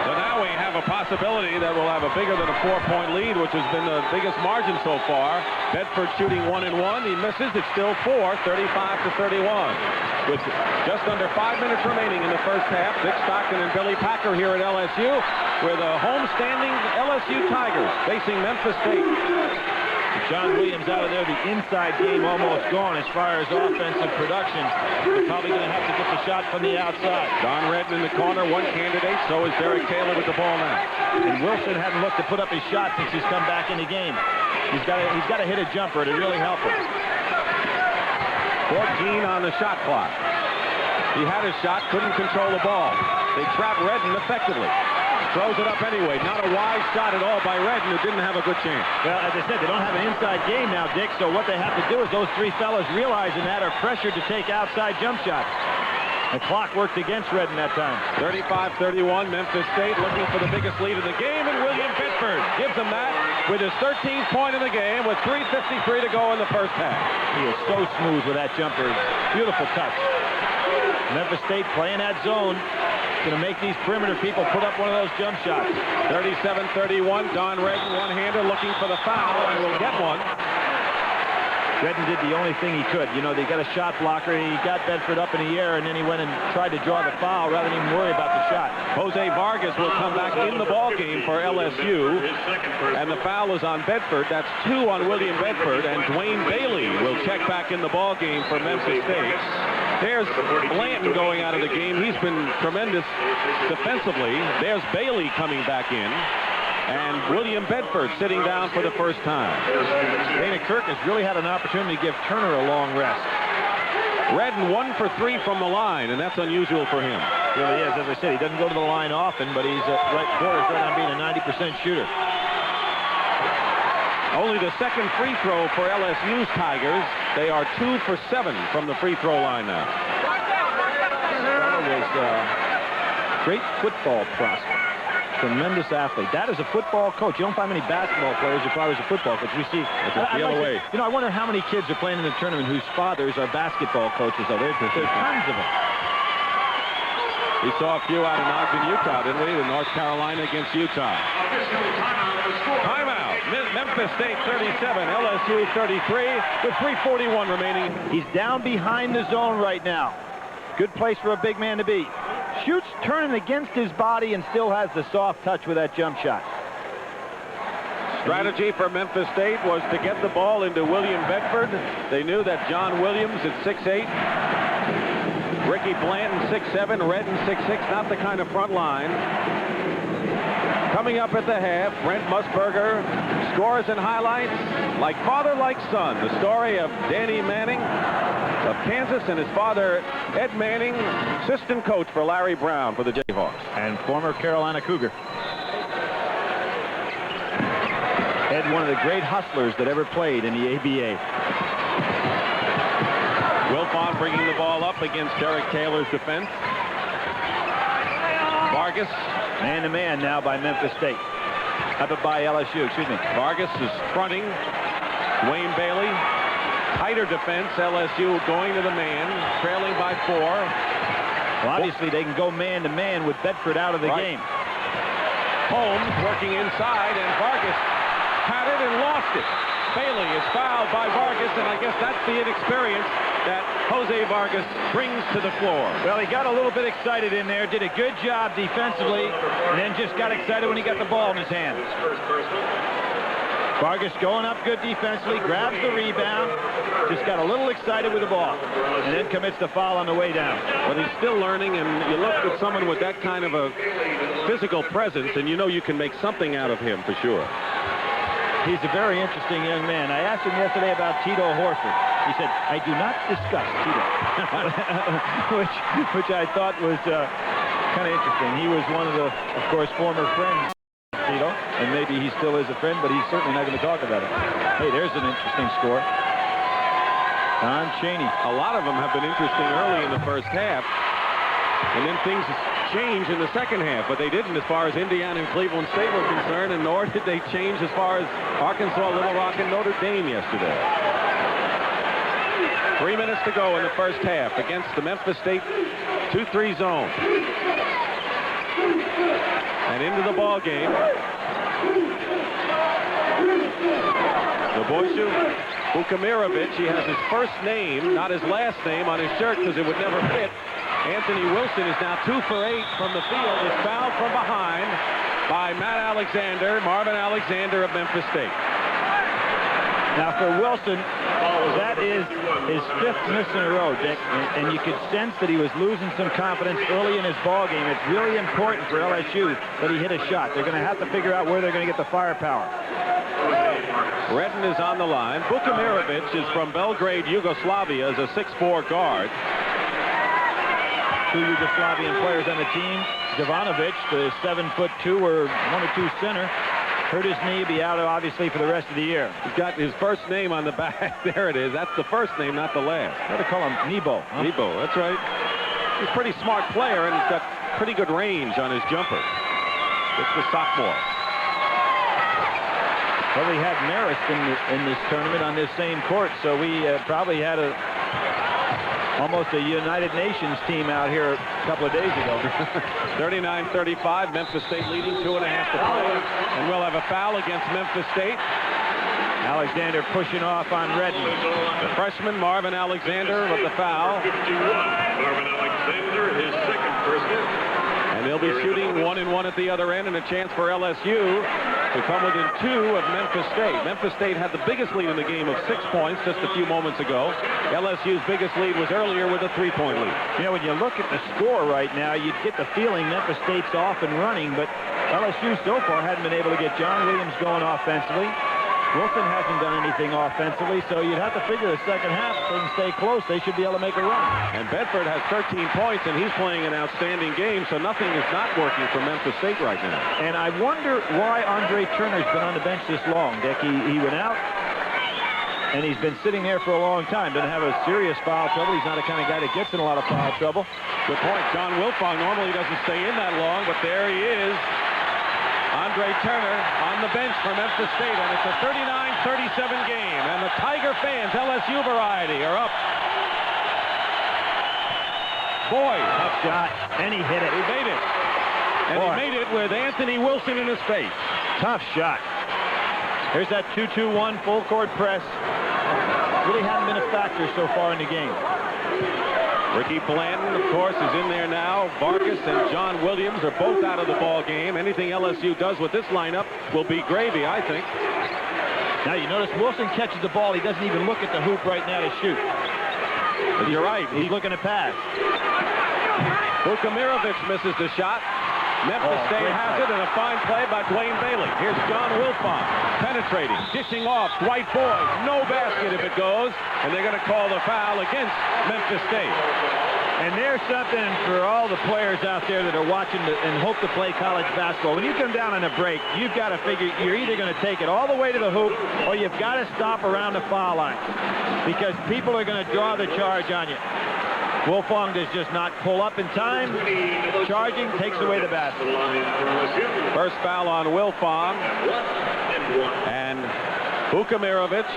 Speaker 1: So now we have a possibility that we'll have a bigger than a 4-point lead, which has been the biggest margin so far. Bedford shooting 1 and 1. He misses. It's still 4, 35-31. With just under 5 minutes remaining in the first half, Dick Stockton and Billy Packer here at LSU, with the homestanding LSU Tigers facing Memphis State.
Speaker 2: John Williams out of there, the inside game almost gone as far as offensive production. They're probably going to have to get the shot from the outside.
Speaker 1: Don Redden in the corner, one candidate. So is Derek Taylor with the ball now.
Speaker 2: And Wilson hadn't looked to put up his shot since he's come back in the game. He's got to hit a jumper to really help him.
Speaker 1: 14 on the shot clock. He had his shot, couldn't control the ball. They trapped Redden effectively. Throws it up anyway. Not a wise shot at all by Redden, who didn't have a good chance.
Speaker 2: Well, as I said, they don't have an inside game now, Dick, so what they have to do is those three fellas realizing that are pressured to take outside jump shots. The clock worked against Redden that time.
Speaker 1: 35-31, Memphis State looking for the biggest lead of the game, and William Bedford gives them that with his 13th point in the game with 3:53 to go in the first half.
Speaker 2: He is so smooth with that jumper. Beautiful touch. Memphis State playing that zone. Going to make these perimeter people put up one of those jump shots.
Speaker 1: 37-31, Don Redden, one-hander looking for the foul, and will get one.
Speaker 2: Redden did the only thing he could. You know, they got a shot blocker. He got Bedford up in the air, and then he went and tried to draw the foul rather than even worry about the shot.
Speaker 1: Jose Vargas will come back in the ball game for LSU, and the foul is on Bedford. That's 2 on William Bedford, and Dwayne Bailey will check back in the ball game for Memphis State. There's Blanton going out of the game. He's been tremendous defensively. There's Bailey coming back in. And William Bedford sitting down for the first time.
Speaker 2: Dana Kirk has really had an opportunity to give Turner a long rest.
Speaker 1: Redden 1 for 3 from the line, and that's unusual for him.
Speaker 2: Really is. As I said, he doesn't go to the line often, but he's borders right on being a 90% shooter.
Speaker 1: Only the second free throw for LSU's Tigers. They are 2 for 7 from the free throw line now.
Speaker 2: That was a great football prospect. Tremendous athlete. That is a football coach. You don't find many basketball players whose father's a football coach. We see
Speaker 1: the other way.
Speaker 2: You know, I wonder how many kids are playing in the tournament whose fathers are basketball coaches. There's tons of them.
Speaker 1: We saw a few out in Ogden, Utah, didn't we? In North Carolina against Utah. Timeout. Memphis State 37, LSU 33, with 3:41 remaining.
Speaker 2: He's down behind the zone right now. Good place for a big man to be. Shoots turning against his body and still has the soft touch with that jump shot.
Speaker 1: Strategy for Memphis State was to get the ball into William Bedford. They knew that John Williams at 6'8", Ricky Blanton 6'7", Redden 6'6", not the kind of front line. Coming up at the half, Brent Musburger scores and highlights like father, like son. The story of Danny Manning of Kansas and his father, Ed Manning, assistant coach for Larry Brown for the Jayhawks.
Speaker 2: And former Carolina Cougar. Ed, one of the great hustlers that ever played in the ABA.
Speaker 1: Wilfon bringing the ball up against Derek Taylor's defense. Vargas.
Speaker 2: Man-to-man now by Memphis State. By LSU, excuse me.
Speaker 1: Vargas is fronting. Dwayne Bailey. Tighter defense. LSU going to the man. Trailing by 4.
Speaker 2: Well, obviously they can go man-to-man with Bedford out of the game.
Speaker 1: Holmes working inside, and Vargas had it and lost it. Bailey is fouled by Vargas, and I guess that's the inexperience that Jose Vargas brings to the floor.
Speaker 2: Well, he got a little bit excited in there, did a good job defensively, and then just got excited when he got the ball in his hands. Vargas going up good defensively, grabs the rebound, just got a little excited with the ball, and then commits the foul on the way down.
Speaker 1: But he's still learning, and you look at someone with that kind of a physical presence, and you know you can make something out of him for sure.
Speaker 2: He's a very interesting young man. I asked him yesterday about Tito Horford. He said, I do not discuss Tito, which I thought was kind of interesting. He was one of the, of course, former friends of Tito, and maybe he still is a friend, but he's certainly not going to talk about it. Hey, there's an interesting score. Don Chaney.
Speaker 1: A lot of them have been interesting early in the first half, and then things change in the second half, but they didn't as far as Indiana and Cleveland State were concerned, and nor did they change as far as Arkansas, Little Rock, and Notre Dame yesterday. 3 minutes to go in the first half against the Memphis State 2-3 zone. And into the ball game. The Boysu Maravich, he has his first name, not his last name, on his shirt because it would never fit. Anthony Wilson is now 2 for 8 from the field. Is fouled from behind by Marvin Alexander of Memphis State.
Speaker 2: Now for Wilson, that is his 5th miss in a row, Dick, and you could sense that he was losing some confidence early in his ball game. It's really important for LSU that he hit a shot. They're going to have to figure out where they're going to get the firepower.
Speaker 1: Redden is on the line. Maravich is from Belgrade, Yugoslavia, as a 6'4" guard.
Speaker 2: 2 Yugoslavian players on the team. Jovanovic, the 7'2" or 1 or 2 center, hurt his knee, be out obviously for the rest of the year.
Speaker 1: He's got his first name on the back. There it is. That's the first name, not the last.
Speaker 2: How to call him Nebo. Huh?
Speaker 1: Nebo, that's right. He's a pretty smart player, and he's got pretty good range on his jumper. It's the sophomore.
Speaker 2: Well, we had Marist in this tournament on this same court, so we probably had almost a United Nations team out here a couple of days ago.
Speaker 1: 39-35, Memphis State leading 2.5 to play. And we'll have a foul against Memphis State.
Speaker 2: Alexander pushing off on Redden.
Speaker 1: The freshman Marvin Alexander with the foul.
Speaker 3: 51. Marvin Alexander, his second personal.
Speaker 1: And they'll be shooting 1-1 at the other end, and a chance for LSU to come within 2 of Memphis State. Memphis State had the biggest lead in the game of 6 points just a few moments ago. LSU's biggest lead was earlier with a 3-point lead.
Speaker 2: You know, when you look at the score right now, you'd get the feeling Memphis State's off and running, but LSU so far hadn't been able to get John Williams going offensively. Wilson hasn't done anything offensively, so you'd have to figure the second half, if they can stay close, they should be able to make a run.
Speaker 1: And Bedford has 13 points, and he's playing an outstanding game, so nothing is not working for Memphis State right now.
Speaker 2: And I wonder why Andre Turner's been on the bench this long, Dick. He went out, and he's been sitting there for a long time. Doesn't have a serious foul trouble. He's not the kind of guy that gets in a lot of foul trouble.
Speaker 1: Good point. John Wilfong normally doesn't stay in that long, but there he is. Andre Turner on the bench for Memphis State, and it's a 39-37 game, and the Tiger fans, LSU variety, are up. Boyd.
Speaker 2: Tough shot, and he hit it.
Speaker 1: He made it. And he made it with Anthony Wilson in his face.
Speaker 2: Tough shot. Here's that 2-2-1 full court press. Really hasn't been a factor so far in the game.
Speaker 1: Ricky Blanton, of course, is in there now. Vargas and John Williams are both out of the ball game. Anything LSU does with this lineup will be gravy, I think.
Speaker 2: Now, you notice Wilson catches the ball. He doesn't even look at the hoop right now to shoot.
Speaker 1: You're right.
Speaker 2: He's looking to pass.
Speaker 1: Maravich misses the shot. Memphis State has it, and a fine play by Dwayne Bailey. Here's John Wilfong penetrating, dishing off Dwight Boyd. No basket if it goes, and they're going to call the foul against Memphis State.
Speaker 2: And there's something for all the players out there that are watching and hope to play college basketball. When you come down on a break, you've got to figure you're either going to take it all the way to the hoop, or you've got to stop around the foul line, because people are going to draw the charge on you. Wilfong does just not pull up in time. Charging takes away the basket.
Speaker 1: First foul on Wilfong. And Maravich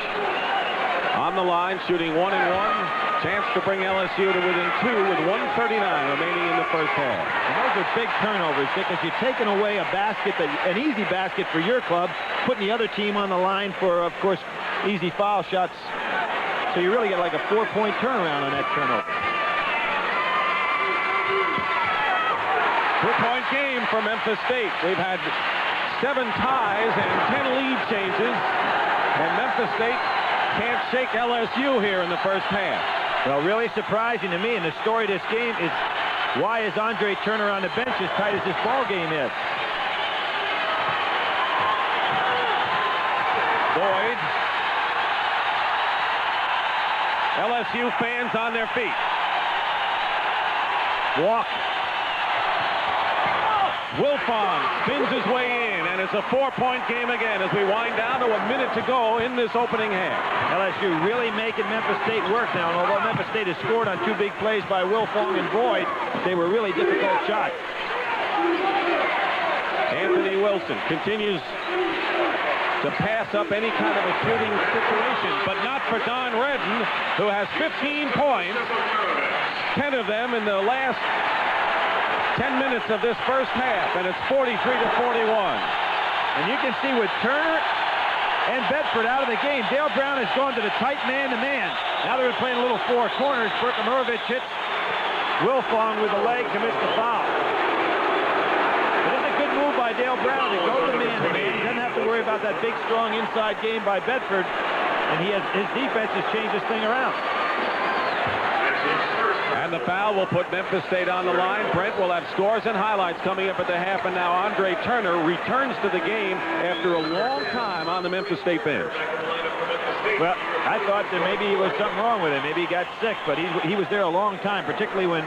Speaker 1: on the line, shooting 1-1. Chance to bring LSU to within 2 with 1:39 remaining in the first half.
Speaker 2: And those are big turnovers, because you're taking away a basket, an easy basket for your club, putting the other team on the line for, of course, easy foul shots. So you really get like a 4-point turnaround on that turnover.
Speaker 1: 2-point game for Memphis State. We've had 7 ties and 10 lead changes, and Memphis State can't shake LSU here in the first half.
Speaker 2: Well, really surprising to me, and the story of this game is, why is Andre Turner on the bench as tight as this ball game is?
Speaker 1: Boyd. LSU fans on their feet.
Speaker 2: Walk.
Speaker 1: Wilfong spins his way in, and it's a 4-point game again as we wind down to a minute to go in this opening half.
Speaker 2: LSU really making Memphis State work now, and although Memphis State has scored on 2 big plays by Wilfong and Boyd, they were really difficult shots.
Speaker 1: Anthony Wilson continues to pass up any kind of a shooting situation, but not for Don Redden, who has 15 points, 10 of them in the last 10 minutes of this first half, and it's 43-41.
Speaker 2: And you can see with Turner and Bedford out of the game, Dale Brown has gone to the tight man-to-man. Now they're playing a little 4 corners. Maravich hits Wilfong with the leg, commits the foul. But it's a good move by Dale Brown to go to man-to-man. He doesn't have to worry about that big, strong inside game by Bedford, and his defense has changed this thing around.
Speaker 1: And the foul will put Memphis State on the line. Brent will have scores and highlights coming up at the half, and now Andre Turner returns to the game after a long time on the Memphis State bench.
Speaker 2: Well, I thought that maybe there was something wrong with him. Maybe he got sick, but he was there a long time, particularly when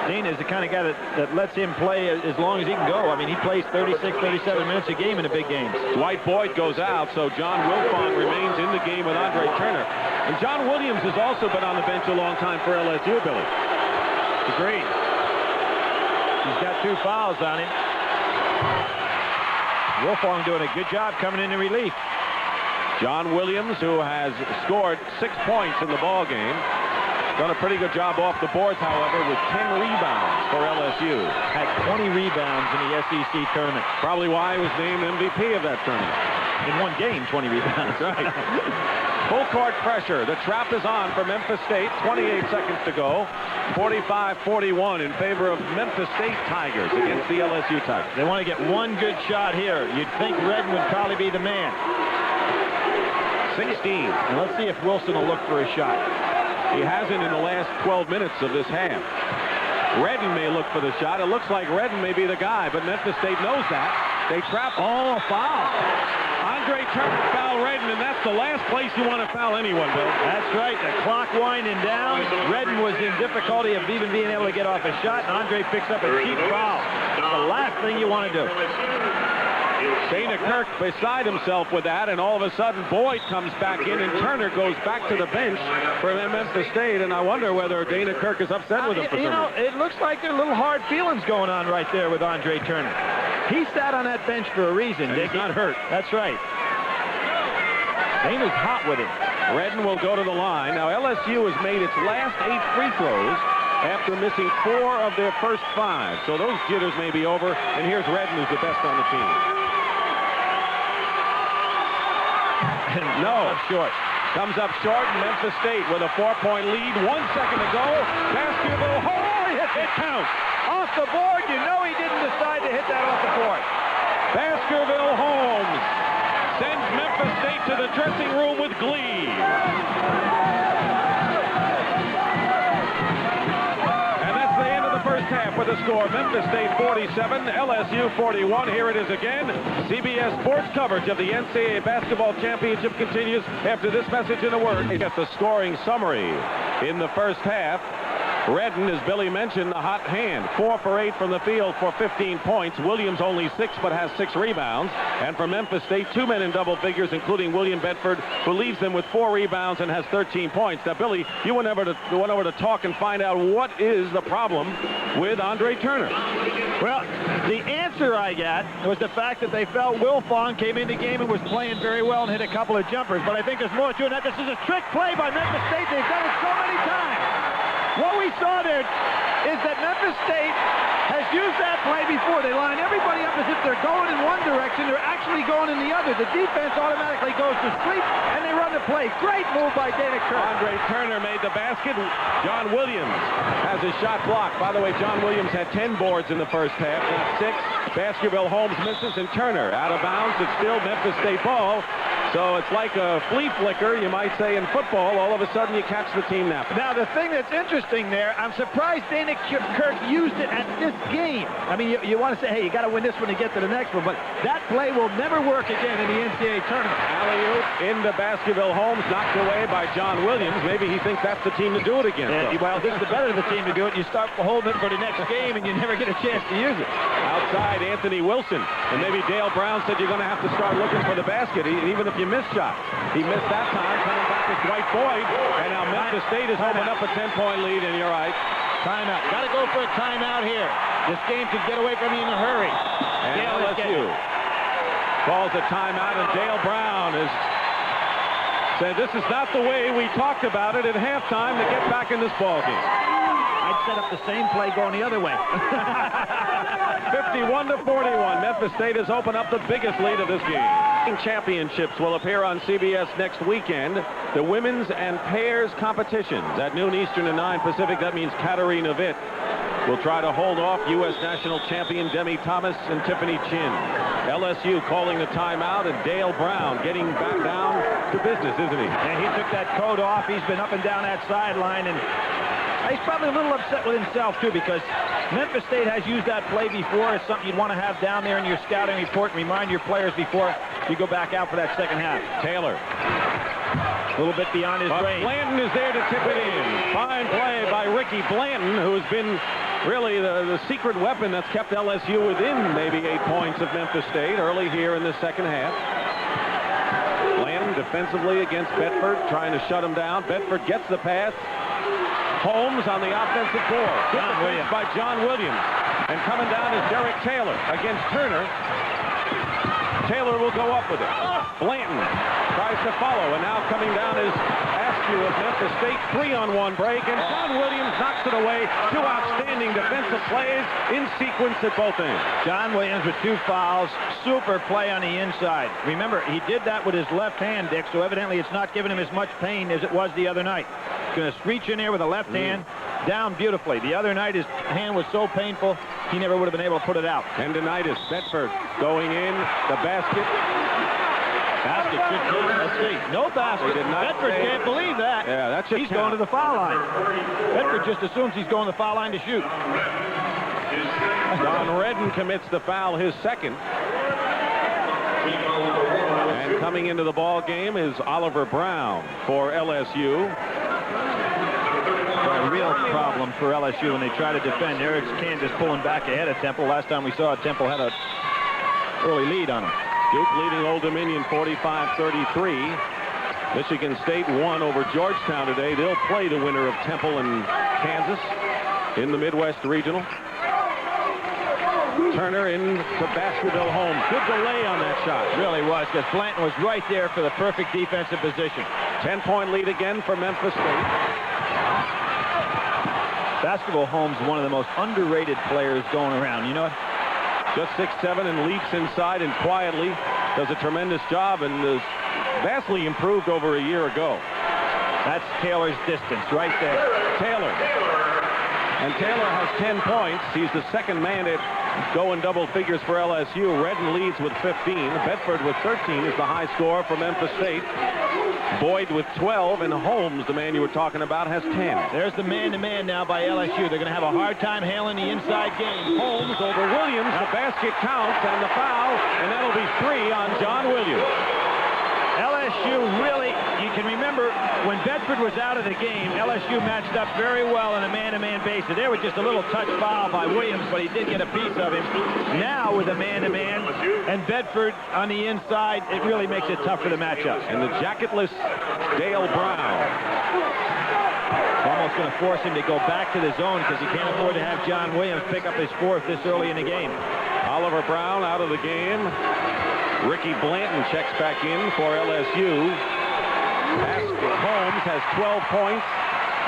Speaker 2: Dana is the kind of guy that lets him play as long as he can go. I mean, he plays 36, 37 minutes a game in the big games.
Speaker 1: Dwight Boyd goes out, so John Wilfong remains in the game with Andre Turner. And John Williams has also been on the bench a long time for LSU, Billy.
Speaker 2: Agreed. He's got 2 fouls on him. Wilfong doing a good job coming in relief.
Speaker 1: John Williams, who has scored 6 points in the ball game, done a pretty good job off the boards, however, with 10 rebounds for LSU.
Speaker 2: Had 20 rebounds in the SEC tournament.
Speaker 1: Probably why he was named MVP of that tournament.
Speaker 2: In one game, 20 rebounds.
Speaker 1: Right. Full court pressure. The trap is on for Memphis State. 28 seconds to go. 45-41 in favor of Memphis State Tigers against the LSU Tigers.
Speaker 2: They want to get one good shot here. You'd think Redden would probably be the man.
Speaker 1: 16.
Speaker 2: And let's see if Wilson will look for a shot.
Speaker 1: He hasn't in the last 12 minutes of this half. Redden may look for the shot. It looks like Redden may be the guy, but Memphis State knows that. They trap. Oh, foul. Andre Turner fouled Redden, and that's the last place you want to foul anyone, Bill.
Speaker 2: That's right. The clock winding down. Redden was in difficulty of even being able to get off a shot, and Andre picks up a cheap foul. The last thing you want to do.
Speaker 1: Dana Kirk beside himself with that, and all of a sudden Boyd comes back in, and Turner goes back to the bench for Memphis State, and I wonder whether Dana Kirk is upset with him for some reason.
Speaker 2: It looks like there are little hard feelings going on right there with Andre Turner. He sat on that bench for a reason.
Speaker 1: And he's not hurt.
Speaker 2: That's right. Dana's hot with him.
Speaker 1: Redden will go to the line. Now LSU has made its last 8 free throws after missing 4 of their first 5. So those jitters may be over, and here's Redden, who's the best on the team. No.
Speaker 2: Short.
Speaker 1: Comes up short, and Memphis State with a 4-point lead. 1 second to go. Baskerville Holmes. It counts.
Speaker 2: Off the board. You know he didn't decide to hit that off the board.
Speaker 1: Baskerville Holmes sends Memphis State to the dressing room with glee. And that's the end of the first half with the score. Memphis State 47, LSU 41. Here it is again. CBS Sports coverage of the NCAA Basketball Championship continues after this message in a word. We get the scoring summary in the first half. Redden, as Billy mentioned, the hot hand. 4 for 8 from the field for 15 points. Williams only 6, but has 6 rebounds. And for Memphis State, 2 men in double figures, including William Bedford, who leaves them with 4 rebounds and has 13 points. Now, Billy, you went over to talk and find out what is the problem with Andre Turner.
Speaker 2: Well, the answer I got was the fact that they felt Wilfong came into the game and was playing very well and hit a couple of jumpers. But I think there's more to it than that. This is a trick play by Memphis State. They've done it so many times. What we saw there is that Memphis State has used that play before. They line everybody up as if they're going in one direction. They're actually going in the other. The defense automatically goes to sleep, and they run the play. Great move by Dana Kirk.
Speaker 1: Andre Turner made the basket. John Williams has his shot blocked. By the way, John Williams had 10 boards in the first half, not 6. Baskerville Holmes misses, and Turner out of bounds. It's still Memphis State ball. So it's like a flea flicker, you might say, in football. All of a sudden, you catch the team napping.
Speaker 2: Now, the thing that's interesting there, I'm surprised Dana Kirk used it at this game. I mean, you want to say, hey, you got to win this one to get to the next one, but that play will never work again in the NCAA tournament.
Speaker 1: Alley-oop into Baskerville Holmes, knocked away by John Williams. Maybe he thinks that's the team to do it against.
Speaker 2: Well, this is the better of the team to do it. You start holding it for the next game, and you never get a chance to use it.
Speaker 1: Outside, Anthony Wilson. And maybe Dale Brown said you're going to have to start looking for the basket, even if you miss shots. He missed that time, coming back with Dwight Boyd. And now Memphis State is opening up a 10-point lead, and you're right.
Speaker 2: Timeout. Got to go for a timeout here. This game could get away from you in a hurry.
Speaker 1: And LSU calls a timeout, and Dale Brown is saying this is not the way we talked about it at halftime to get back in this ballgame.
Speaker 2: I'd set up the same play going the other way.
Speaker 1: 51-41. Memphis State has opened up the biggest lead of this game. Championships will appear on CBS next weekend. The women's and pairs competitions at noon Eastern and 9 Pacific. That means Katarina Witt will try to hold off U.S. national champion Demi Thomas and Tiffany Chin. LSU calling the timeout, and Dale Brown getting back down to business, isn't he?
Speaker 2: And he took that coat off. He's been up and down that sideline, and he's probably a little upset with himself, too, because Memphis State has used that play before. It's something you'd want to have down there in your scouting report and remind your players before you go back out for that second half.
Speaker 1: Taylor.
Speaker 2: A little bit beyond his range.
Speaker 1: Blanton is there to tip it in. Fine play by Ricky Blanton, who's been really the secret weapon that's kept LSU within maybe 8 points of Memphis State early here in the second half. Blanton defensively against Bedford, trying to shut him down. Bedford gets the pass. Holmes on the offensive board. Good defense by John Williams. And coming down is Derek Taylor against Turner. Taylor will go up with it. Blanton tries to follow, and now coming down is Askew of Memphis State. 3-on-1 break, and John Williams knocks it away. 2 outstanding defensive plays in sequence at both ends.
Speaker 2: John Williams with 2 fouls. Super play on the inside. Remember, he did that with his left hand, Dick, so evidently it's not giving him as much pain as it was the other night. He's going to reach in there with the left hand, down beautifully. The other night, his hand was so painful, he never would have been able to put it out.
Speaker 1: Tendinitis. Bedford going in. The basket.
Speaker 2: Basket should go. Let's see. No basket. Bedford can't believe that.
Speaker 1: Yeah, that should
Speaker 2: He's
Speaker 1: count.
Speaker 2: going to the foul line. Bedford just assumes he's going to the foul line to shoot.
Speaker 1: Don Redden commits the foul, his second. And coming into the ball game is Oliver Brown for LSU.
Speaker 2: A real problem for LSU when they try to defend. There's Kansas pulling back ahead of Temple. Last time we saw it, Temple had an early lead on them.
Speaker 1: Duke leading Old Dominion 45-33. Michigan State won over Georgetown today. They'll play the winner of Temple and Kansas in the Midwest Regional. Turner into Baskerville Holmes. Good delay on that shot.
Speaker 2: Really was, because Blanton was right there for the perfect defensive position.
Speaker 1: 10-point lead again for Memphis State.
Speaker 2: Baskerville Holmes, one of the most underrated players going around. You know what?
Speaker 1: Just 6'7" and leaps inside and quietly does a tremendous job and is vastly improved over a year ago.
Speaker 2: That's Taylor's distance right there.
Speaker 1: Taylor. And Taylor has 10 points. He's the second man at go in double figures for LSU. Redden leads with 15. Bedford with 13 is the high scorer for Memphis State. Boyd with 12, and Holmes, the man you were talking about, has 10.
Speaker 2: There's the man-to-man now by LSU. They're going to have a hard time handling the inside game.
Speaker 1: Holmes over Williams. The basket counts, and the foul, and that'll be 3 on John Williams.
Speaker 2: LSU really, you can remember when Bedford was out of the game, LSU matched up very well on a man-to-man basis. There was just a little touch foul by Williams, but he did get a piece of him. Now with a man-to-man and Bedford on the inside, it really makes it tough for the matchup.
Speaker 1: And the jacketless Dale Brown.
Speaker 2: Almost going to force him to go back to the zone because he can't afford to have John Williams pick up his 4th this early in the game.
Speaker 1: Oliver Brown out of the game. Ricky Blanton checks back in for LSU. Holmes has 12 points,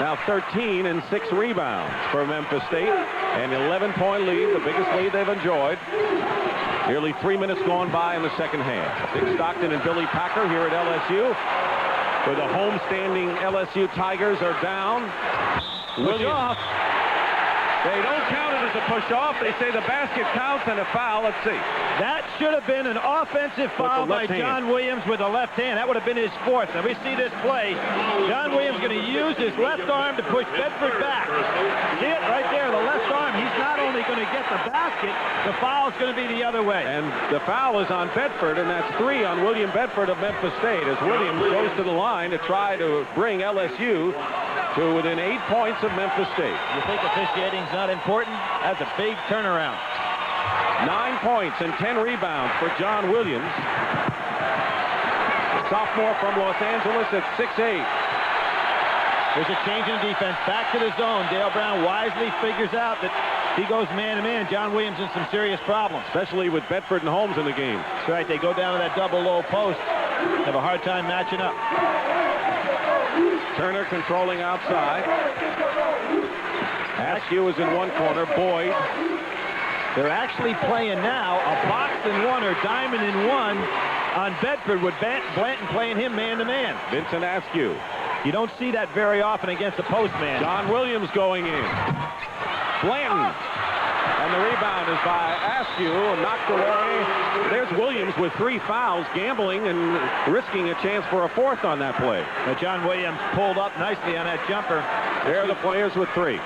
Speaker 1: now 13 and 6 rebounds for Memphis State. An 11-point lead, the biggest lead they've enjoyed. Nearly 3 minutes gone by in the second half. Dick Stockton and Billy Packer here at LSU. Where the home-standing LSU Tigers are down. Williams. They don't count it as a push-off. They say the basket counts and a foul. Let's see.
Speaker 2: That should have been an offensive foul by John Williams with the left hand. That would have been his 4th. Now we see this play. John Williams going to use his left arm to push Bedford back. See it right there, the left arm. He's not only going to get the basket, the foul is going to be the other way.
Speaker 1: And the foul is on Bedford, and that's 3 on William Bedford of Memphis State as Williams goes to the line to try to bring LSU to within 8 points of Memphis State.
Speaker 2: You think officiating's not important? That's a big turnaround.
Speaker 1: 9 points and 10 rebounds for John Williams. The sophomore from Los Angeles at 6'8".
Speaker 2: There's a change in defense. Back to the zone. Dale Brown wisely figures out that he goes man-to-man. John Williams in some serious problems.
Speaker 1: Especially with Bedford and Holmes in the game.
Speaker 2: That's right. They go down to that double low post. Have a hard time matching up.
Speaker 1: Turner controlling outside. Askew is in one corner. Boyd.
Speaker 2: They're actually playing now a box and one or diamond in one on Bedford with Blanton playing him man-to-man.
Speaker 1: Vincent Askew.
Speaker 2: You don't see that very often against a postman.
Speaker 1: John Williams going in. Blanton. And the rebound is by Askew, knocked away. There's Williams with 3 fouls, gambling and risking a chance for a 4th on that play.
Speaker 2: Now John Williams pulled up nicely on that jumper.
Speaker 1: There are the players with 3.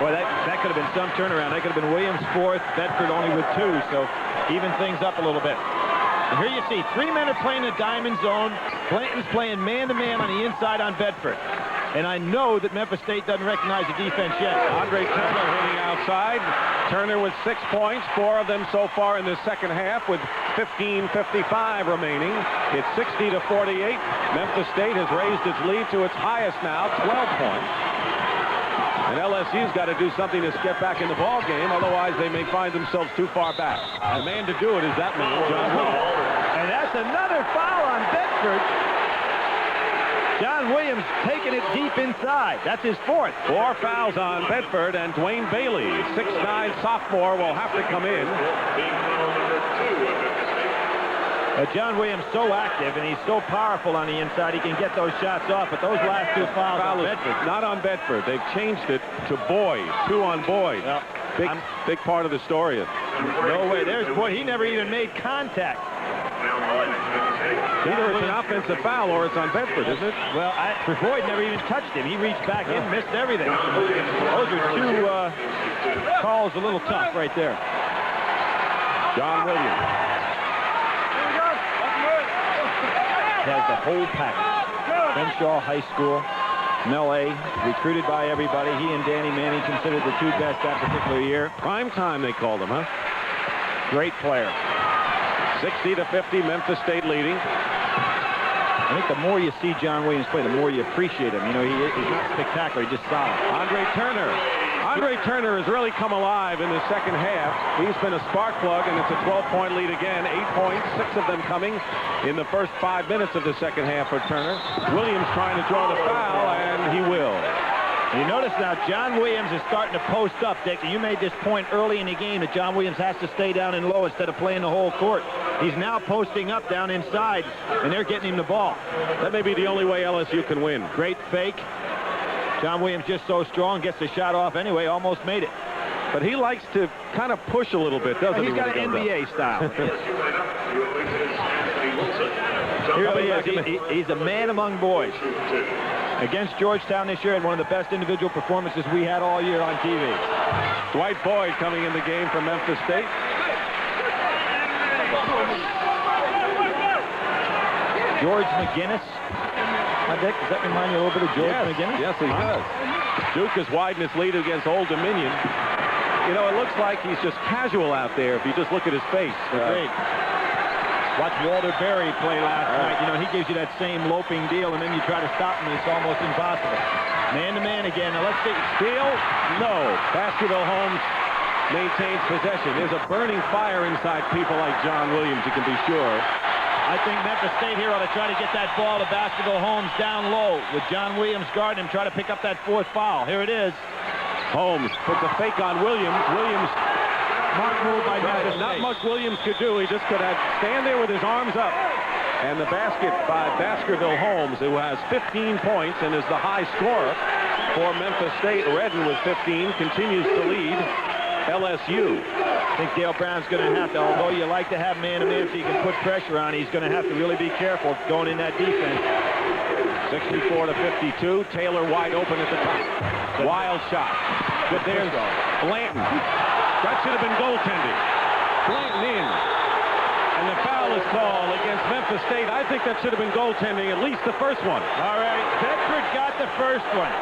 Speaker 2: Boy, that could have been some turnaround. That could have been Williams 4th, Bedford only with 2, so even things up a little bit. And here you see 3 men are playing the diamond zone. Blanton's playing man-to-man on the inside on Bedford. And I know that Memphis State doesn't recognize the defense yet.
Speaker 1: Andre Turner hitting outside. Turner with 6 points, 4 of them so far in the second half with 15:55 remaining. It's 60-48. Memphis State has raised its lead to its highest now, 12 points. And LSU's got to do something to get back in the ball game, otherwise they may find themselves too far back. The man to do it is that man, John Williams.
Speaker 2: And that's another foul on Bedford. John Williams taking it deep inside. That's his fourth.
Speaker 1: 4 fouls on Bedford, and Dwayne Bailey, 6'9" sophomore, will have to come in.
Speaker 3: Team foul number 2 of Memphis State.
Speaker 2: John Williams so active, and he's so powerful on the inside. He can get those shots off, but those last 2 fouls on Bedford.
Speaker 1: Not on Bedford. They've changed it to boys. 2 on boys.
Speaker 2: Well,
Speaker 1: big part of the story.
Speaker 2: No way. There's Boyd. He never even made contact.
Speaker 1: Either it's an offensive foul or it's on Bedford, isn't it?
Speaker 2: Well, Boyd never even touched him. He reached back in, missed everything. Those are 2 calls a little tough right there.
Speaker 1: John Williams
Speaker 2: has the whole package. Crenshaw High School, L.A., recruited by everybody. He and Danny Manning considered the 2 best that particular year.
Speaker 1: Prime time, they called him, huh?
Speaker 2: Great player.
Speaker 1: 60-50, Memphis State leading.
Speaker 2: I think the more you see John Williams play, the more you appreciate him. You know, he's not spectacular, he's just solid.
Speaker 1: Andre Turner has really come alive in the second half. He's been a spark plug, and it's a 12-point lead again. 8 points, 6 of them coming in the first 5 minutes of the second half for Turner. Williams trying to draw the foul, and he will.
Speaker 2: You notice now John Williams is starting to post up, Dick. You made this point early in the game that John Williams has to stay down and low instead of playing the whole court. He's now posting up down inside, and they're getting him the ball.
Speaker 1: That may be the only way LSU can win.
Speaker 2: Great fake. John Williams just so strong, gets the shot off anyway, almost made it.
Speaker 1: But he likes to kind of push a little bit, doesn't he?
Speaker 2: He's got an NBA style. Here he is. He's a man among boys. Against Georgetown this year, had one of the best individual performances we had all year on TV.
Speaker 1: Dwight Boyd coming in the game from Memphis State.
Speaker 2: George McGinnis. Dick, does that remind you a little bit of George McGinnis?
Speaker 1: Yes, he does. Duke has widened his lead against Old Dominion. You know, it looks like he's just casual out there if you just look at his face.
Speaker 2: Great. Watch Walter Berry play last night. You know, he gives you that same loping deal, and then you try to stop him, and it's almost impossible. Man-to-man again. Now, let's see.
Speaker 1: Steal? No. Baskerville Holmes maintains possession. There's a burning fire inside people like John Williams, you can be sure.
Speaker 2: I think Memphis State here ought to try to get that ball to Baskerville Holmes down low with John Williams guarding him, try to pick up that 4th foul. Here it is.
Speaker 1: Holmes puts a fake on Williams.
Speaker 2: Smart move by Memphis State.
Speaker 1: Not much Williams could do. He just could have stand there with his arms up. And the basket by Baskerville Holmes, who has 15 points and is the high scorer for Memphis State. Redden with 15 continues to lead LSU.
Speaker 2: I think Dale Brown's going to have to, although you like to have man-to-man so you can put pressure on, he's going to have to really be careful going in that defense.
Speaker 1: 64-52. Taylor wide open at the top. Wild shot. But there's Blanton. That should have been goaltending. Blanton in. And the foul is called against Memphis State. I think that should have been goaltending, at least the first one.
Speaker 2: All right. Bedford got the first one.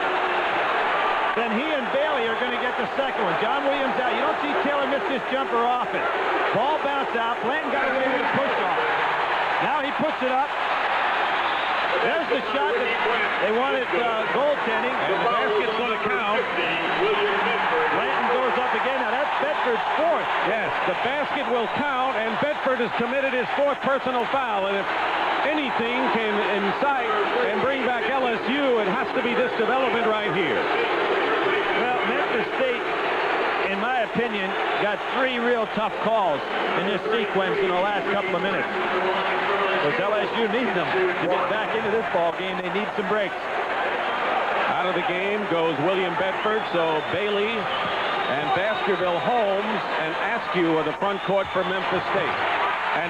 Speaker 2: Then he and Bailey are going to get the second one. John Williams out. You don't see Taylor miss this jumper often. Ball bounced out. Blanton got away with a push-off. Now he puts it up. There's the shot that they wanted goaltending.
Speaker 1: And the basket's going to count.
Speaker 2: Blanton goes up again. Now that's Bedford's 4th.
Speaker 1: Yes, the basket will count, and Bedford has committed his 4th personal foul. And if anything can incite and bring back LSU, it has to be this development right here.
Speaker 2: Well, Memphis State, in my opinion, got 3 real tough calls in this sequence in the last couple of minutes. Because LSU needs them to get back into this ball game. They need some breaks.
Speaker 1: Out of the game goes William Bedford, so Bailey and Baskerville Holmes and Askew are the front court for Memphis State. And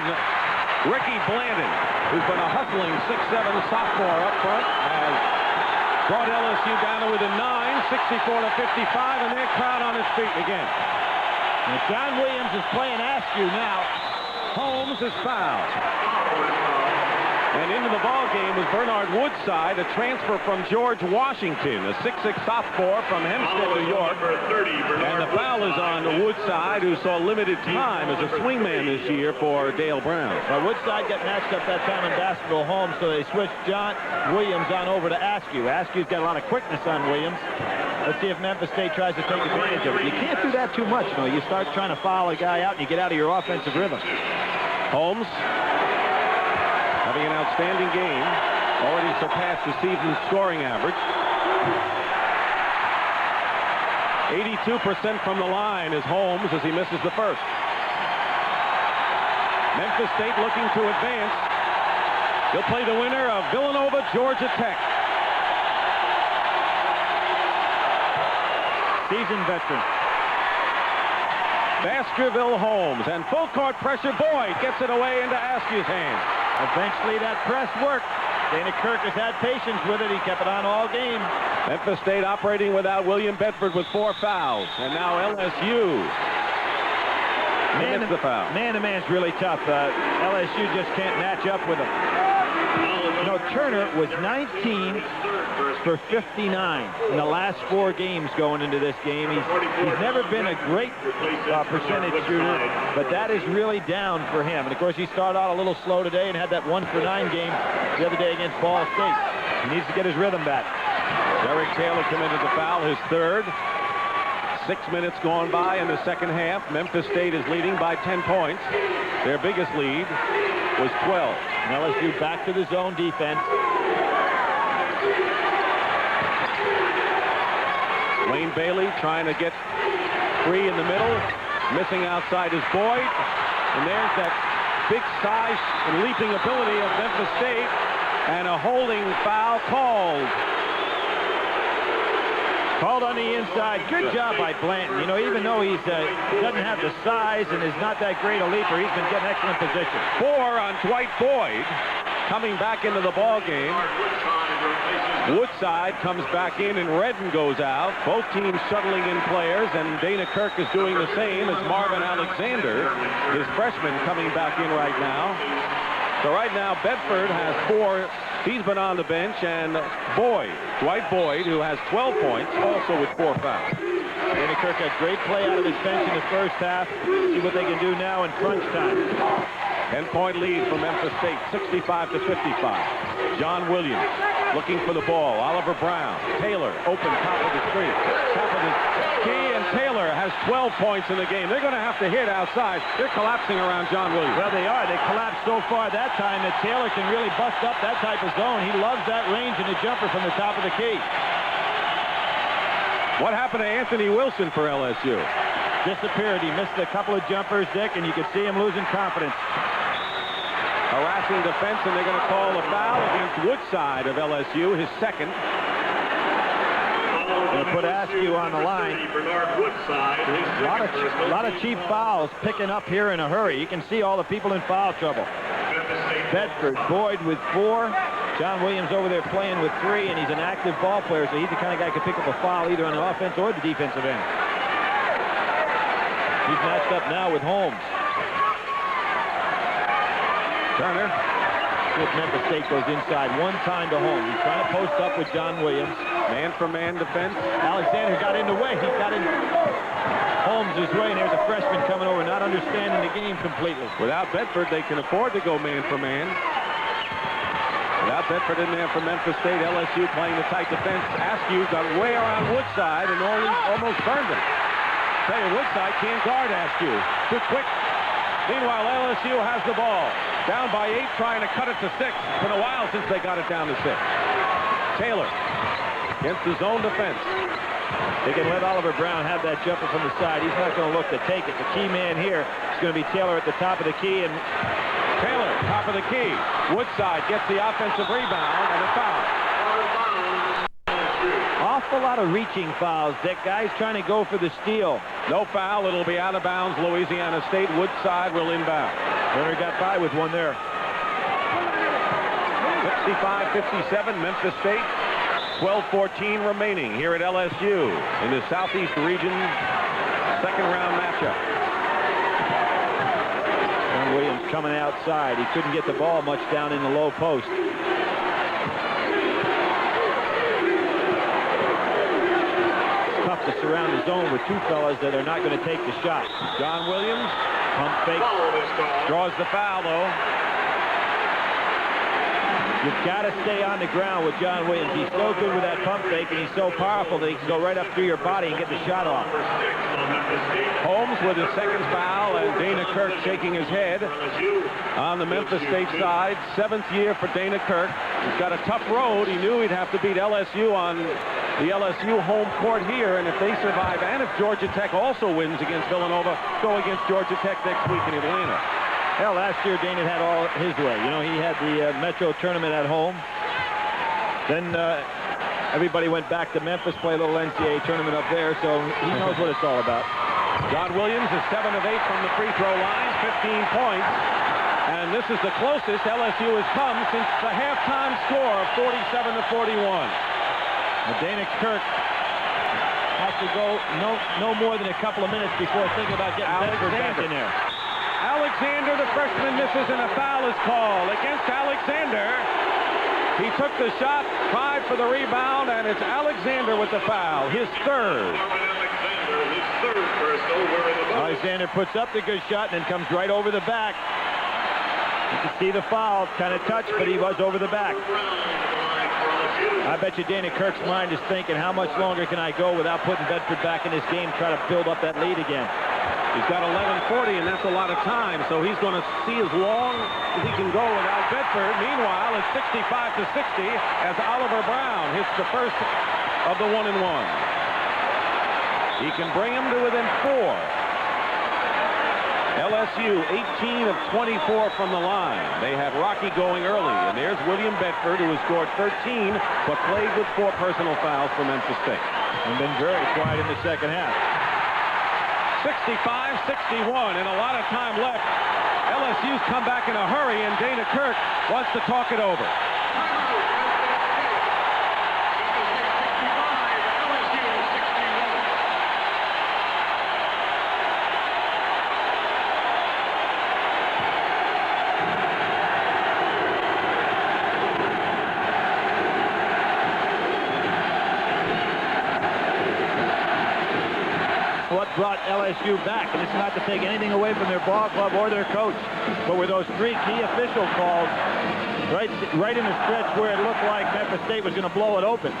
Speaker 1: Ricky Blandon, who's been a hustling 6'7" sophomore up front, has brought LSU down to within 9, 64-55, and they're crowd on its feet again.
Speaker 2: And John Williams is playing Askew now.
Speaker 1: Holmes is fouled. And into the ball game was Bernard Woodside, a transfer from George Washington, a 6'6" sophomore from Hempstead, New York. And the foul is on Woodside, who saw limited time as a swingman this year for Dale Brown.
Speaker 2: Well, Woodside got matched up that time in Baskerville Holmes, so they switched John Williams on over to Askew. Askew's got a lot of quickness on Williams. Let's see if Memphis State tries to take advantage of it. You can't do that too much, you know. You start trying to foul a guy out and you get out of your offensive rhythm.
Speaker 1: Holmes having an outstanding game. Already surpassed the season's scoring average. 82% from the line is Holmes as he misses the first. Memphis State looking to advance. He'll play the winner of Villanova, Georgia Tech.
Speaker 2: Seasoned veteran.
Speaker 1: Baskerville Holmes, and full court pressure. Boyd gets it away into Askew's hands.
Speaker 2: Eventually that press worked. Dana Kirk has had patience with it. He kept it on all game.
Speaker 1: Memphis State operating without William Bedford with 4 fouls. And now LSU commits the foul.
Speaker 2: Man-to-man's really tough. LSU just can't match up with him. You know, Turner was 19 for 59 in the last 4 games going into this game. He's never been a great percentage shooter, but that is really down for him. And of course, he started out a little slow today and had that 1-for-9 game the other day against Ball State. He needs to get his rhythm back.
Speaker 1: Derek Taylor committed the foul, his third. 6 minutes gone by in the second half. Memphis State is leading by 10 points. Their biggest lead was 12.
Speaker 2: And LSU back to the zone defense.
Speaker 1: Wayne Bailey trying to get free in the middle. Missing outside is Boyd. And there's that big size and leaping ability of Memphis State. And a holding foul called.
Speaker 2: Called on the inside. Good job by Blanton. You know, even though he doesn't have the size and is not that great a leaper, he's been getting excellent position.
Speaker 1: 4 on Dwight Boyd. Coming back into the ball game. Woodside comes back in and Redden goes out. Both teams shuttling in players, and Dana Kirk is doing the same as Marvin Alexander, his freshman, coming back in right now. So right now Bedford has 4. He's been on the bench, and Dwight Boyd, who has 12 points, also with 4 fouls.
Speaker 2: Dana Kirk had great play out of his bench in the first half. See what they can do now in crunch time.
Speaker 1: 10-point lead for Memphis State, 65 to 55. John Williams looking for the ball. Oliver Brown. Taylor, open top of the screen. Top of the key, and Taylor has 12 points in the game. They're going to have to hit outside. They're collapsing around John Williams.
Speaker 2: Well, they are. They collapsed so far that time that Taylor can really bust up that type of zone. He loves that range and the jumper from the top of the key.
Speaker 1: What happened to Anthony Wilson for LSU?
Speaker 2: Disappeared. He missed a couple of jumpers, Dick, and you could see him losing confidence.
Speaker 1: Harassing defense, and they're going to call a foul against Woodside of LSU, his second.
Speaker 2: Going to put Askew on the line. A lot of cheap fouls picking up here in a hurry. You can see all the people in foul trouble. Bedford, Boyd with 4. John Williams over there playing with 3, and he's an active ball player, so he's the kind of guy who can pick up a foul either on the offense or the defensive end. He's matched up now with Holmes.
Speaker 1: Turner.
Speaker 2: If Memphis State goes inside one time to Holmes. He's trying to post up with John Williams.
Speaker 1: Man-for-man defense.
Speaker 2: Alexander got in the way. He got in Holmes' way, and there's a freshman coming over, not understanding the game completely.
Speaker 1: Without Bedford, they can afford to go man-for-man. Without Bedford in there for Memphis State, LSU playing the tight defense. Askew got way around Woodside and almost burned him. Tell you, Woodside can't guard Askew. Too quick. Meanwhile, LSU has the ball. Down by 8, trying to cut it to 6. It's been a while since they got it down to 6. Taylor against the zone defense.
Speaker 2: They can let Oliver Brown have that jumper from the side. He's not going to look to take it. The key man here is going to be Taylor at the top of the key. And
Speaker 1: Taylor, top of the key. Woodside gets the offensive rebound and a foul.
Speaker 2: Awful lot of reaching fouls, Dick. Guys trying to go for the steal.
Speaker 1: No foul. It'll be out of bounds. Louisiana State. Woodside will inbound.
Speaker 2: Turner got by with one there.
Speaker 1: 65-57, Memphis State. 12-14 remaining here at LSU in the Southeast Region second-round matchup.
Speaker 2: John Williams coming outside. He couldn't get the ball much down in the low post. Tough to surround the zone with 2 fellas that are not going to take the shot.
Speaker 1: John Williams,
Speaker 2: pump fake,
Speaker 1: draws the foul, though.
Speaker 2: You've got to stay on the ground with John Williams. He's so good with that pump fake, and he's so powerful that he can go right up through your body and get the shot off.
Speaker 1: Holmes with his second foul, and Dana Kirk shaking his head on the Memphis State side. 7th year for Dana Kirk. He's got a tough road. He knew he'd have to beat LSU on the LSU home court here, and if they survive, and if Georgia Tech also wins against Villanova, go against Georgia Tech next week in Atlanta.
Speaker 2: Hell, last year Dana had all his way. You know, he had the Metro Tournament at home. Then everybody went back to Memphis, play a little NCAA Tournament up there, so he knows what it's all about.
Speaker 1: John Williams is 7 of 8 from the free throw line, 15 points. And this is the closest LSU has come since the halftime score of 47-41.
Speaker 2: Dana Kirk has to go no more than a couple of minutes before thinking about getting Bedford back in there.
Speaker 1: Alexander, the freshman, misses, and a foul is called against Alexander. He took the shot, tried for the rebound, and it's Alexander with the foul, his third.
Speaker 2: Alexander puts up the good shot and then comes right over the back. You can see the foul, kind of touched, but he was over the back. I bet you Dana Kirk's mind is thinking, how much longer can I go without putting Bedford back in this game, try to build up that lead again.
Speaker 1: He's got 11:40, and that's a lot of time, so he's going to see as long as he can go without Bedford. Meanwhile, it's 65-60 as Oliver Brown hits the first of the 1-and-1. He can bring him to within 4. LSU 18 of 24 from the line. They had Rocky going early, and there's William Bedford, who has scored 13, but played with 4 personal fouls for Memphis State.
Speaker 2: And been very quiet in the second half.
Speaker 1: 65-61, and a lot of time left. LSU's come back in a hurry, and Dana Kirk wants to talk it over.
Speaker 2: What brought LSU back, and it's not to take anything away from their ball club or their coach, but with those 3 key official calls right in the stretch where it looked like Memphis State was going to blow it open.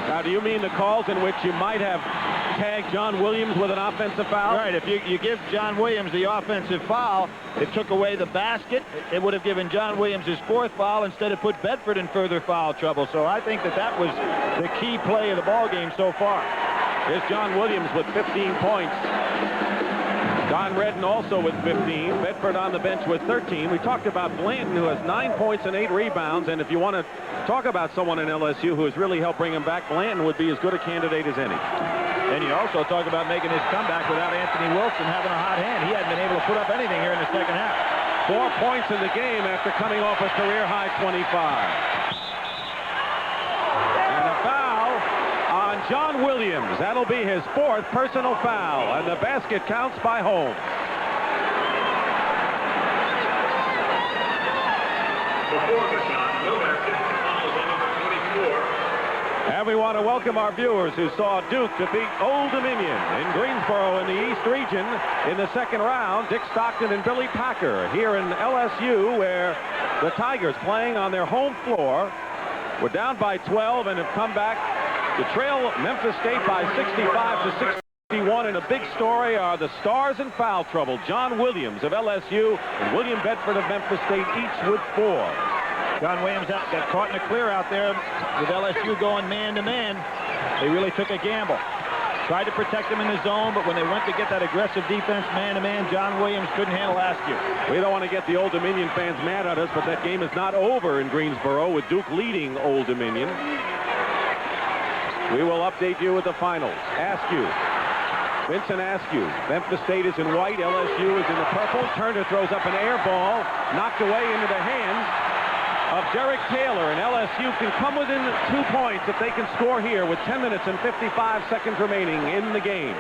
Speaker 1: Now, do you mean the calls in which you might have tagged John Williams with an offensive foul?
Speaker 2: Right, if you give John Williams the offensive foul, it took away the basket. It would have given John Williams his 4th foul instead of put Bedford in further foul trouble. So I think that was the key play of the ball game so far.
Speaker 1: Here's John Williams with 15 points. Don Redden also with 15. Bedford on the bench with 13. We talked about Blanton, who has 9 points and 8 rebounds. And if you want to talk about someone in LSU who has really helped bring him back, Blanton would be as good a candidate as any.
Speaker 2: And you also talk about making his comeback without Anthony Wilson having a hot hand. He hadn't been able to put up anything here in the second half.
Speaker 1: 4 points in the game after coming off a career-high 25. John Williams. That'll be his 4th personal foul, and the basket counts by Holmes.
Speaker 3: Before the shot, no basket. Foul is on number 24.
Speaker 1: And we want to welcome our viewers who saw Duke defeat Old Dominion in Greensboro in the East region in the second round. Dick Stockton and Billy Packer here in LSU, where the Tigers, playing on their home floor, were down by 12 and have come back to trail Memphis State by 65-61. And a big story are the stars in foul trouble. John Williams of LSU and William Bedford of Memphis State, each with 4.
Speaker 2: John Williams got caught in a clear out there with LSU going man-to-man. They really took a gamble. Tried to protect him in the zone, but when they went to get that aggressive defense man-to-man, John Williams couldn't handle last year.
Speaker 1: We don't want to get the Old Dominion fans mad at us, but that game is not over in Greensboro with Duke leading Old Dominion. We will update you with the finals. Askew. Vincent Askew. Memphis State is in white. LSU is in the purple. Turner throws up an air ball, knocked away into the hands of Derek Taylor, and LSU can come within 2 points if they can score here with 10 minutes and 55 seconds remaining in the game.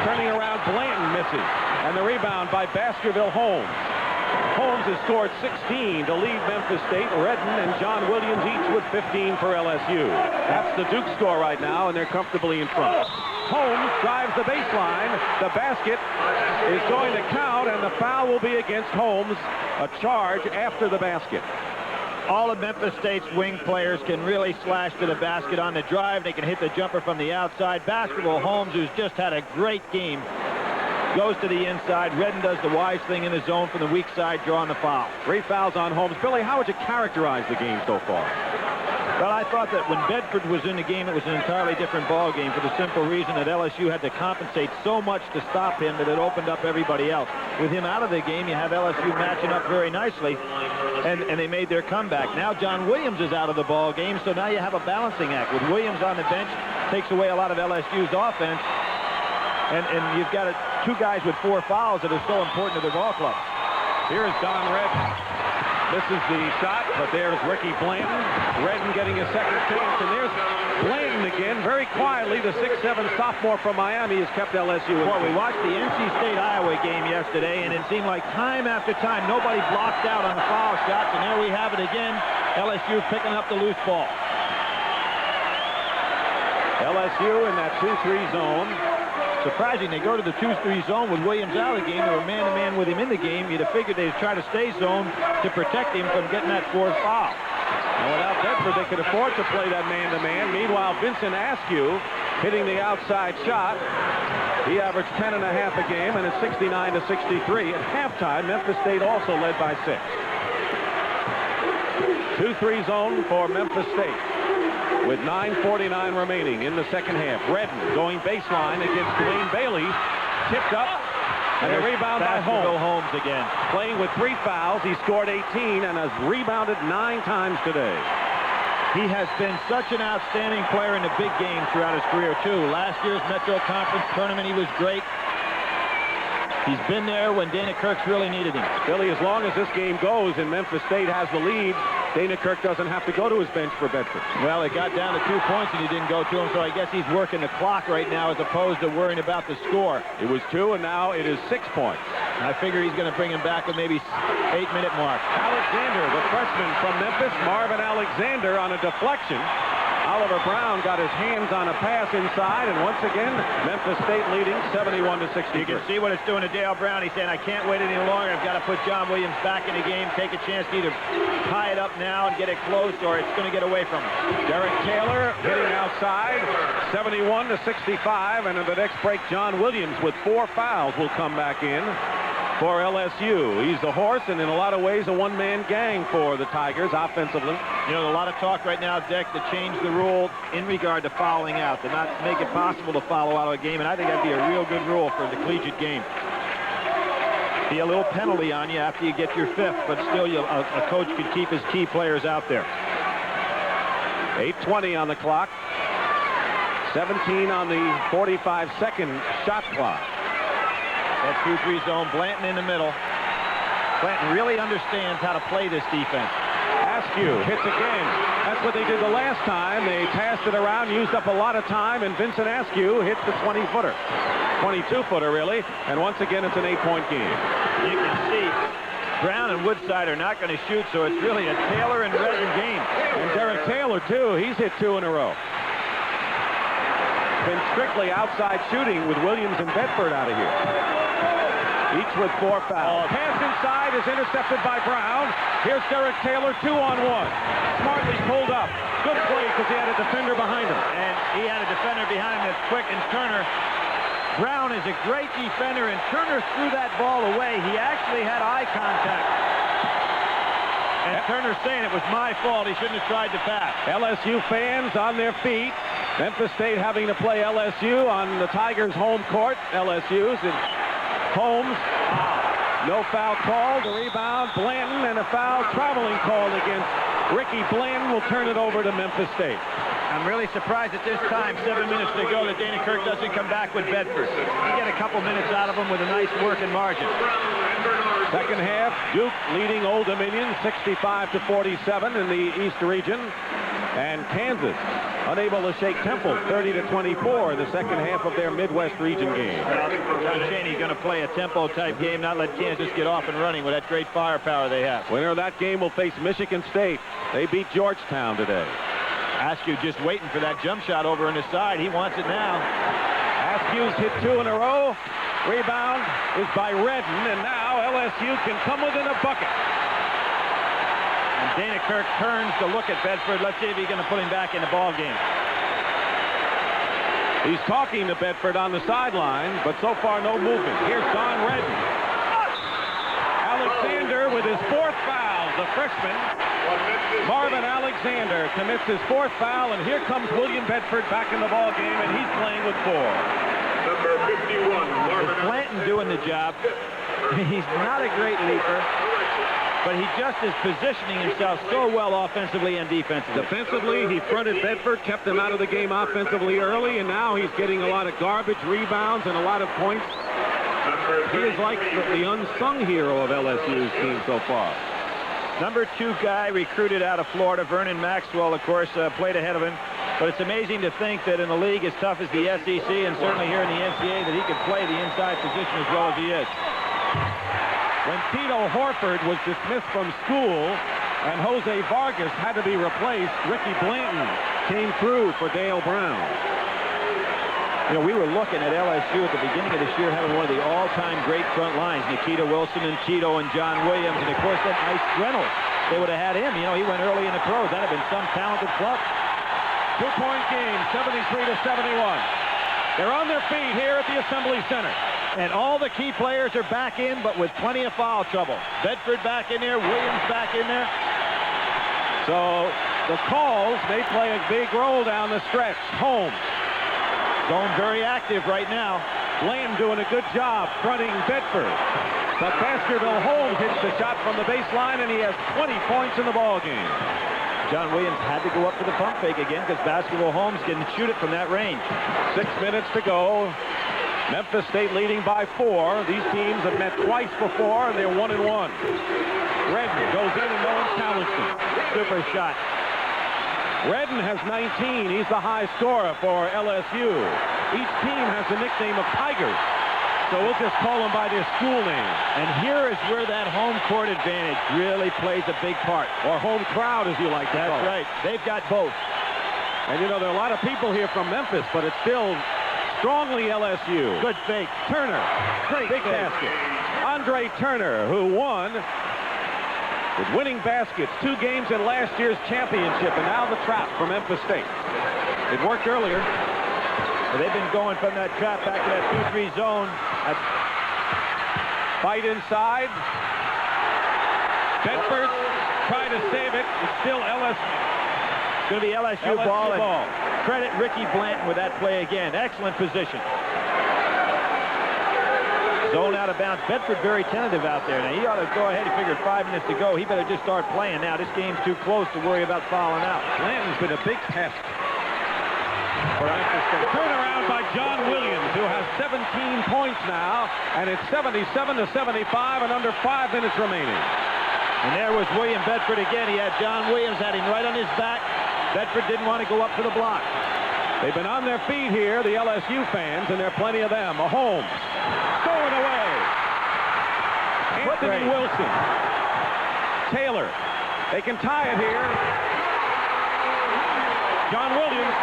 Speaker 1: Turning around, Blanton misses, and the rebound by Baskerville Holmes. Holmes has scored 16 to lead Memphis State. Redden and John Williams each with 15 for LSU. That's the Duke score right now, and they're comfortably in front. Holmes drives the baseline. The basket is going to count, and the foul will be against Holmes. A charge after the basket.
Speaker 2: All of Memphis State's wing players can really slash to the basket on the drive. They can hit the jumper from the outside. Baskerville Holmes, who's just had a great game, goes to the inside. Redden does the wise thing in the zone from the weak side, drawing the foul.
Speaker 1: 3 fouls on Holmes. Billy, how would you characterize the game so far?
Speaker 2: Well, I thought that when Bedford was in the game, it was an entirely different ball game for the simple reason that LSU had to compensate so much to stop him that it opened up everybody else. With him out of the game, you have LSU matching up very nicely, and they made their comeback. Now John Williams is out of the ball game, so now you have a balancing act. With Williams on the bench, takes away a lot of LSU's offense, and you've got 2 guys with 4 fouls that are so important to their ball club.
Speaker 1: Here's Don Redden. Misses the shot, but there's Ricky Blanton. Redden getting a second chance, and there's Blanton again. Very quietly, the 6'7" sophomore from Miami has kept LSU in.
Speaker 2: Well, we watched the NC State-Iowa game yesterday, and it seemed like time after time, nobody blocked out on the foul shots, and there we have it again. LSU picking up the loose ball.
Speaker 1: LSU in that 2-3 zone.
Speaker 2: Surprising, they go to the 2-3 zone with Williams out of the game. They were man-to-man with him in the game. You'd have figured they'd try to stay zone to protect him from getting that 4th foul.
Speaker 1: And without Bedford, they could afford to play that man-to-man. Meanwhile, Vincent Askew hitting the outside shot. He averaged 10.5 a game, and it's 69-63. At halftime, Memphis State also led by 6. 2-3 zone for Memphis State, with 9:49 remaining in the second half. Redden going baseline against Dwayne Bailey. Tipped up, and the rebound by
Speaker 2: Baskerville
Speaker 1: Holmes.
Speaker 2: Holmes again.
Speaker 1: Playing with 3 fouls, he scored 18 and has rebounded 9 times today.
Speaker 2: He has been such an outstanding player in the big game throughout his career, too. Last year's Metro Conference tournament, he was great. He's been there when Dana Kirk's really needed him.
Speaker 1: Billy, as long as this game goes and Memphis State has the lead, Dana Kirk doesn't have to go to his bench for Bedford.
Speaker 2: Well, it got down to 2 points and he didn't go to him, so I guess he's working the clock right now as opposed to worrying about the score.
Speaker 1: It was 2, and now it is 6 points.
Speaker 2: I figure he's going to bring him back with maybe 8-minute mark.
Speaker 1: Alexander, the freshman from Memphis, Marvin Alexander on a deflection. Oliver Brown got his hands on a pass inside, and once again, Memphis State leading 71-60.
Speaker 2: You can see what it's doing to Dale Brown. He's saying, I can't wait any longer. I've got to put John Williams back in the game, take a chance to either tie it up now and get it close, or it's going to get away from him.
Speaker 1: Derek Taylor hitting outside, 71-65, and in the next break, John Williams with 4 fouls will come back in for LSU. He's the horse, and in a lot of ways, a one-man gang for the Tigers offensively.
Speaker 2: You know, a lot of talk right now, Dick, to change the rule in regard to fouling out, to not make it possible to foul out of a game, and I think that'd be a real good rule for the collegiate game. Be a little penalty on you after you get your 5th, but still a coach could keep his key players out there.
Speaker 1: 8:20 on the clock. 17 on the 45-second shot clock.
Speaker 2: That 2-3 zone, Blanton in the middle. Blanton really understands how to play this defense.
Speaker 1: Askew hits again. That's what they did the last time. They passed it around, used up a lot of time, and Vincent Askew hit the 20-footer. 22-footer, really. And once again, it's an 8-point game.
Speaker 2: You can see Brown and Woodside are not going to shoot, so it's really a Taylor and Redden game.
Speaker 1: And Derek Taylor, too. He's hit 2 in a row. Been strictly outside shooting with Williams and Bedford out of here. Each with 4 fouls. Pass inside is intercepted by Brown. Here's Derek Taylor, 2-on-1. Smartly pulled up. Good play because he had a defender behind him.
Speaker 2: And he had a defender behind him that's quick, and Turner. Brown is a great defender, and Turner threw that ball away. He actually had eye contact. And Turner's saying it was my fault. He shouldn't have tried to pass.
Speaker 1: LSU fans on their feet. Memphis State having to play LSU on the Tigers' home court. LSU's and Holmes. No foul called. The rebound, Blanton, and a foul traveling called against Ricky Blanton will turn it over to Memphis State.
Speaker 2: I'm really surprised at this time, 7 minutes to go, that Dana Kirk doesn't come back with Bedford. You get a couple minutes out of him with a nice working margin.
Speaker 1: Second half, Duke leading Old Dominion 65-47 in the East region. And Kansas unable to shake Temple 30-24 in the second half of their Midwest region game.
Speaker 2: John Chaney's going to play a tempo-type game, not let Kansas get off and running with that great firepower they have.
Speaker 1: Winner of that game will face Michigan State. They beat Georgetown today.
Speaker 2: Askew just waiting for that jump shot over on the side. He wants it now.
Speaker 1: Askew's hit 2 in a row. Rebound is by Redden, and now LSU can come within a bucket.
Speaker 2: And Dana Kirk turns to look at Bedford. Let's see if he's going to put him back in the ball game.
Speaker 1: He's talking to Bedford on the sideline, but so far no movement. Here's Don Redden. Alexander with his 4th foul. The freshman, Marvin Alexander, commits his 4th foul, and here comes William Bedford back in the ball game, and he's playing with 4.
Speaker 3: Number 51, Marvin
Speaker 2: Blanton doing the job. He's not a great leaper, but he just is positioning himself so well offensively and defensively.
Speaker 1: Defensively, he fronted Bedford, kept them out of the game offensively early, and now he's getting a lot of garbage rebounds and a lot of points. He is like the unsung hero of LSU's team so far.
Speaker 2: Number 2 guy recruited out of Florida, Vernon Maxwell, of course, played ahead of him. But it's amazing to think that in a league as tough as the SEC and certainly here in the NCAA that he could play the inside position as well as he is.
Speaker 1: When Tito Horford was dismissed from school and Jose Vargas had to be replaced, Ricky Blanton came through for Dale Brown.
Speaker 2: You know, we were looking at LSU at the beginning of this year having one of the all-time great front lines, Nikita Wilson and Tito and John Williams, and of course that Ice Reynolds. They would have had him. You know, he went early in the pros. That would have been some talented club.
Speaker 1: 2-point game, 73-71. They're on their feet here at the Assembly Center.
Speaker 2: And all the key players are back in, but with plenty of foul trouble. Bedford back in there, Williams back in there.
Speaker 1: So the calls may play a big role down the stretch. Holmes
Speaker 2: going very active right now.
Speaker 1: Blanton doing a good job fronting Bedford. But Baskerville Holmes hits the shot from the baseline, and he has 20 points in the ball game.
Speaker 2: John Williams had to go up for the pump fake again because Baskerville Holmes didn't shoot it from that range.
Speaker 1: 6 minutes to go. Memphis State leading by 4. These teams have met twice before, and they're 1-1. Redden goes in, and no one challenged him.
Speaker 2: Super shot.
Speaker 1: Redden has 19. He's the high scorer for LSU. Each team has the nickname of Tigers, so we'll just call them by their school name.
Speaker 2: And here is where that home court advantage really plays a big part.
Speaker 1: Or home crowd, as you like to call it.
Speaker 2: That's right. They've got both.
Speaker 1: And, you know, there are a lot of people here from Memphis, but it's still strongly LSU.
Speaker 2: Good fake.
Speaker 1: Turner.
Speaker 2: Great
Speaker 1: big
Speaker 2: fake.
Speaker 1: basket. Andre Turner, who won with winning baskets 2 games in last year's championship, and now the trap for Memphis State. It worked earlier.
Speaker 2: Well, they've been going from that trap back to that 2-3 zone.
Speaker 1: Fight inside. Bedford trying to save it. It's still
Speaker 2: It's going to be LSU ball. Credit Ricky Blanton with that play again. Excellent position. Zone out of bounds. Bedford very tentative out there. Now, he ought to go ahead and figure 5 minutes to go. He better just start playing now. This game's too close to worry about fouling out.
Speaker 1: Blanton's been a big test for Memphis State. Turnaround by John Williams, who has 17 points now, and it's 77-75 and under 5 minutes remaining.
Speaker 2: And there was William Bedford again. He had John Williams, had him right on his back. Bedford didn't want to go up for the block.
Speaker 1: They've been on their feet here, the LSU fans, and there are plenty of them. Holmes going away. Anthony Wilson. Taylor. They can tie it here. John Williams.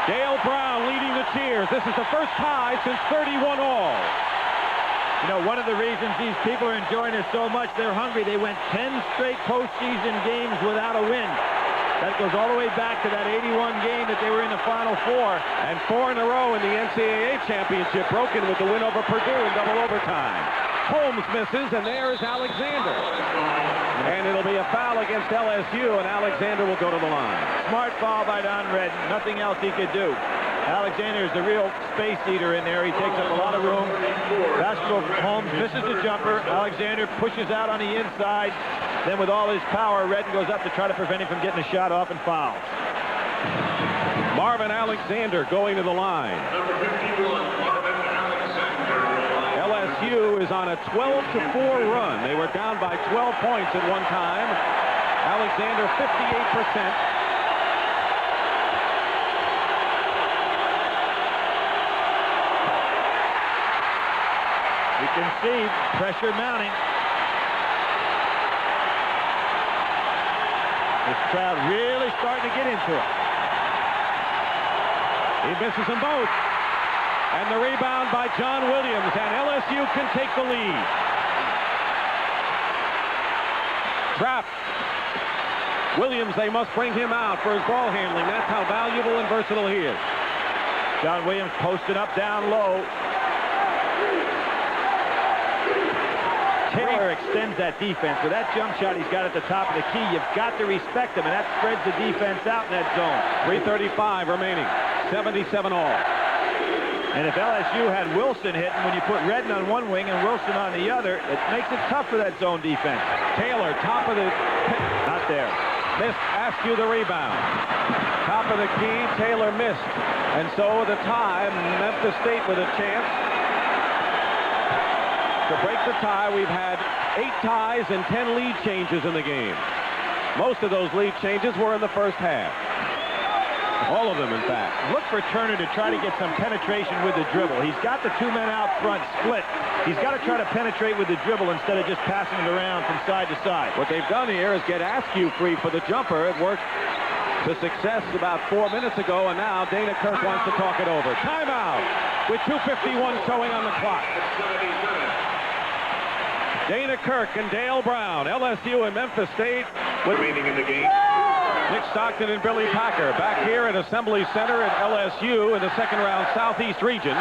Speaker 1: Dale Brown leading the cheers. This is the first tie since 31 all.
Speaker 2: You know, one of the reasons these people are enjoying it so much, they're hungry. They went 10 straight postseason games without a win. That goes all the way back to that 81 game that they were in the Final Four.
Speaker 1: And 4 in a row in the NCAA championship, broken with the win over Purdue in double overtime. Holmes misses, and there is Alexander. And it'll be a foul against LSU, and Alexander will go to the line.
Speaker 2: Smart foul by Don Redden. Nothing else he could do. Alexander is the real space eater in there. He takes up a lot of room. Baskerville Holmes misses the jumper. Alexander pushes out on the inside. Then with all his power, Redden goes up to try to prevent him from getting a shot off and fouls.
Speaker 1: Marvin Alexander going to the line.
Speaker 3: Number 51, Marvin Alexander.
Speaker 1: LSU is on a 12-4 run. They were down by 12 points at one time. Alexander 58%.
Speaker 2: You can see pressure mounting. This crowd really starting to get into it.
Speaker 1: He misses them both. And the rebound by John Williams, and LSU can take the lead. Trapped. Williams, they must bring him out for his ball handling. That's how valuable and versatile he is.
Speaker 2: John Williams posted up down low. Taylor extends that defense. With that jump shot he's got at the top of the key, you've got to respect him, and that spreads the defense out in that zone.
Speaker 1: 3:35 remaining. 77 all.
Speaker 2: And if LSU had Wilson hitting, when you put Redden on one wing and Wilson on the other, it makes it tough for that zone defense.
Speaker 1: Taylor, top of the...
Speaker 2: Not there.
Speaker 1: Missed. Askew the rebound. Top of the key. Taylor missed. And so the tie, Memphis State with a chance to break the tie. We've had 8 ties and 10 lead changes in the game. Most of those lead changes were in the first half. All of them, in fact.
Speaker 2: Look for Turner to try to get some penetration with the dribble. He's got the 2 men out front split. He's got to try to penetrate with the dribble instead of just passing it around from side to side.
Speaker 1: What they've done here is get Askew free for the jumper. It worked to success about 4 minutes ago, and now Dana Kirk wants to talk it over. Timeout with 2:51 showing on the clock. Dana Kirk and Dale Brown, LSU and Memphis State.
Speaker 3: Remaining in the game.
Speaker 1: Nick Stockton and Billy Packer back here at Assembly Center at LSU in the second round Southeast region.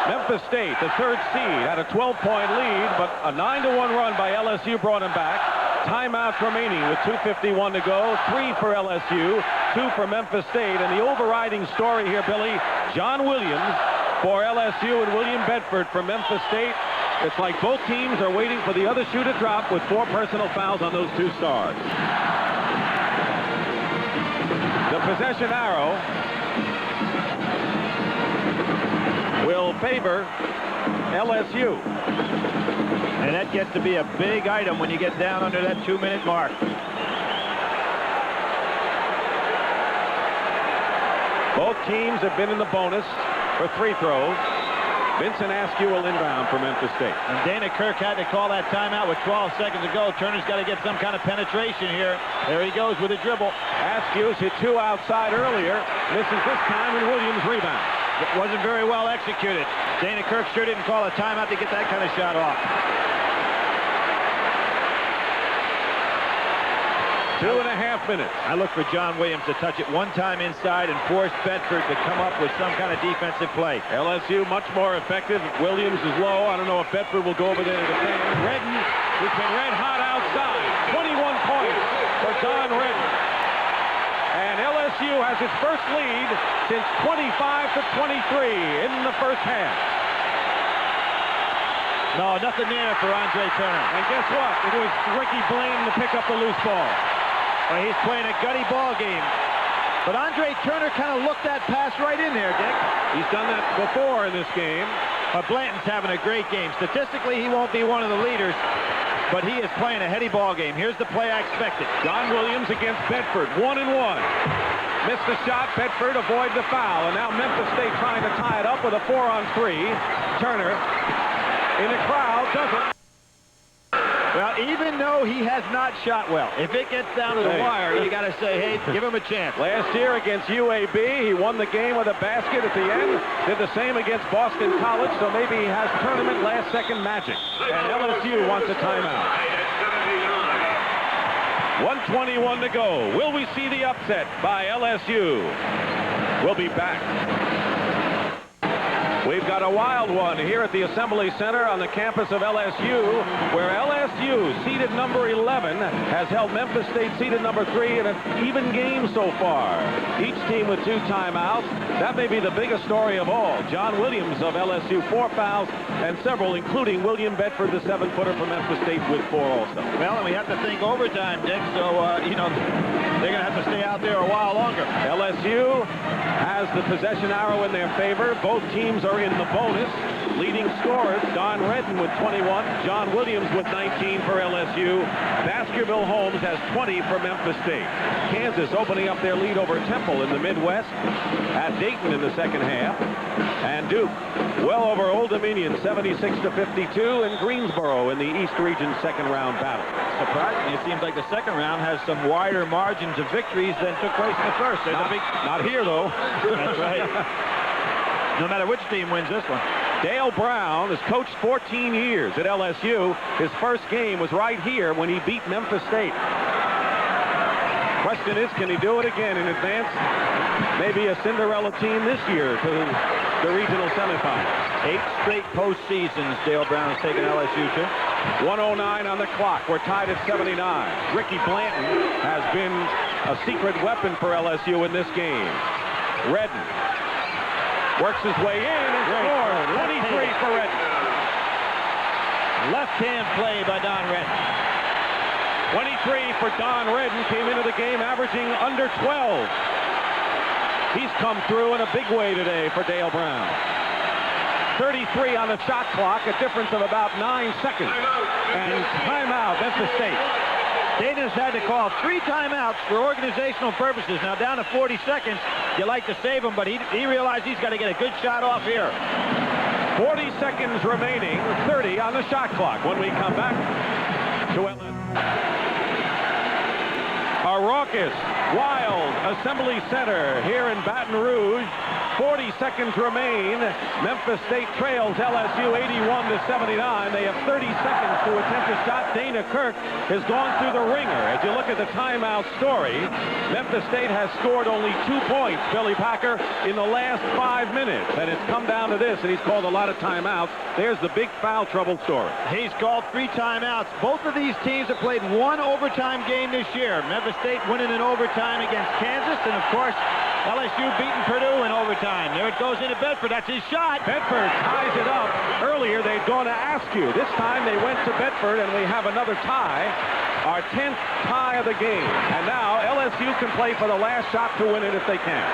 Speaker 1: Memphis State, the 3rd seed, had a 12-point lead, but a 9-1 run by LSU brought him back. Timeouts remaining with 2:51 to go. 3 for LSU, 2 for Memphis State. And the overriding story here, Billy, John Williams for LSU and William Bedford for Memphis State. It's like both teams are waiting for the other shoe to drop with 4 personal fouls on those 2 stars. The possession arrow will favor LSU.
Speaker 2: And that gets to be a big item when you get down under that 2-minute mark.
Speaker 1: Both teams have been in the bonus for 3 throws. Vincent Askew will inbound for Memphis State.
Speaker 2: And Dana Kirk had to call that timeout with 12 seconds to go. Turner's got to get some kind of penetration here. There he goes with a dribble.
Speaker 1: Askew's hit 2 outside earlier. Misses this time, and Williams rebounds.
Speaker 2: It wasn't very well executed. Dana Kirk sure didn't call a timeout to get that kind of shot off.
Speaker 1: 2.5 minutes.
Speaker 2: I look for John Williams to touch it 1 time inside and force Bedford to come up with some kind of defensive play.
Speaker 1: LSU much more effective. Williams is low. I don't know if Bedford will go over there to defend. Redden, who's been red hot outside. 21 points for Don Redden. And LSU has its first lead since 25-23 in the first half.
Speaker 2: No, nothing there for Andre Turner.
Speaker 1: And guess what? It was Ricky Blaine to pick up the loose ball.
Speaker 2: Well, he's playing a gutty ball game. But Andre Turner kind of looked that pass right in there, Dick.
Speaker 1: He's done that before in this game.
Speaker 2: But Blanton's having a great game. Statistically, he won't be one of the leaders, but he is playing a heady ball game. Here's the play I expected.
Speaker 1: John Williams against Bedford, 1-1. Missed the shot. Bedford avoid the foul. And now Memphis State trying to tie it up with a 4-on-3. Turner in the crowd doesn't.
Speaker 2: Well, even though he has not shot well, if it gets down to the wire, you got to say, hey, give him a chance.
Speaker 1: Last year against UAB, he won the game with a basket at the end. Did the same against Boston College, so maybe he has tournament last-second magic. And LSU wants a timeout. 1:21 to go. Will we see the upset by LSU? We'll be back. We've got a wild one here at the Assembly Center on the campus of LSU, where LSU, seeded number 11, has held Memphis State, seeded number 3, in an even game so far. Each team with 2 timeouts. That may be the biggest story of all. John Williams of LSU, 4 fouls, and several, including William Bedford, the 7-footer from Memphis State, with 4 also.
Speaker 2: Well, and we have to think overtime, Dick, so, you know, they're going to have to stay out there a while longer.
Speaker 1: LSU has the possession arrow in their favor. Both teams are in the bonus. Leading scorers, Don Redden with 21, John Williams with 19 for LSU. Baskerville Holmes has 20 for Memphis State. Kansas opening up their lead over Temple in the Midwest at Dayton in the second half. And Duke well over Old Dominion, 76-52, and Greensboro in the East Region second round battle.
Speaker 2: Surprisingly, it seems like the second round has some wider margins of victories than took place in the first.
Speaker 1: Not here, though.
Speaker 2: That's right. No matter which team wins this one.
Speaker 1: Dale Brown has coached 14 years at LSU. His first game was right here when he beat Memphis State. Question is, can he do it again in advance? Maybe a Cinderella team this year to the regional semifinals.
Speaker 2: 8 straight postseasons Dale Brown has taken LSU to.
Speaker 1: 1:09 on the clock. We're tied at 79. Ricky Blanton has been a secret weapon for LSU in this game. Redden works his way in and scores. 23 for Redden.
Speaker 2: Left-hand play by Don Redden.
Speaker 1: 23 for Don Redden. Came into the game averaging under 12. He's come through in a big way today for Dale Brown. 33 on the shot clock, a difference of about 9 seconds. And timeout, Memphis State.
Speaker 2: Dana's had to call 3 timeouts for organizational purposes. Now down to 40 seconds. You like to save him, but he realized he's got to get a good shot off here.
Speaker 1: 40 seconds remaining, 30 on the shot clock. When we come back to LSU. A raucous, wild Assembly Center here in Baton Rouge. 40 seconds remain. Memphis State trails LSU 81-79. They have 30 seconds to attempt a shot. Dana Kirk has gone through the ringer. As you look at the timeout story, Memphis State has scored only 2 points, Billy Packer, in the last 5 minutes. And it's come down to this, and he's called a lot of timeouts. There's the big foul trouble story.
Speaker 2: He's called 3 timeouts. Both of these teams have played 1 overtime game this year. Memphis State winning in overtime against Kansas, and of course, LSU beating Purdue in overtime. There it goes into Bedford. That's his shot.
Speaker 1: Bedford ties it up. Earlier, they'd gone to Askew. This time, they went to Bedford, and we have another tie. Our 10th tie of the game. And now, LSU can play for the last shot to win it if they can.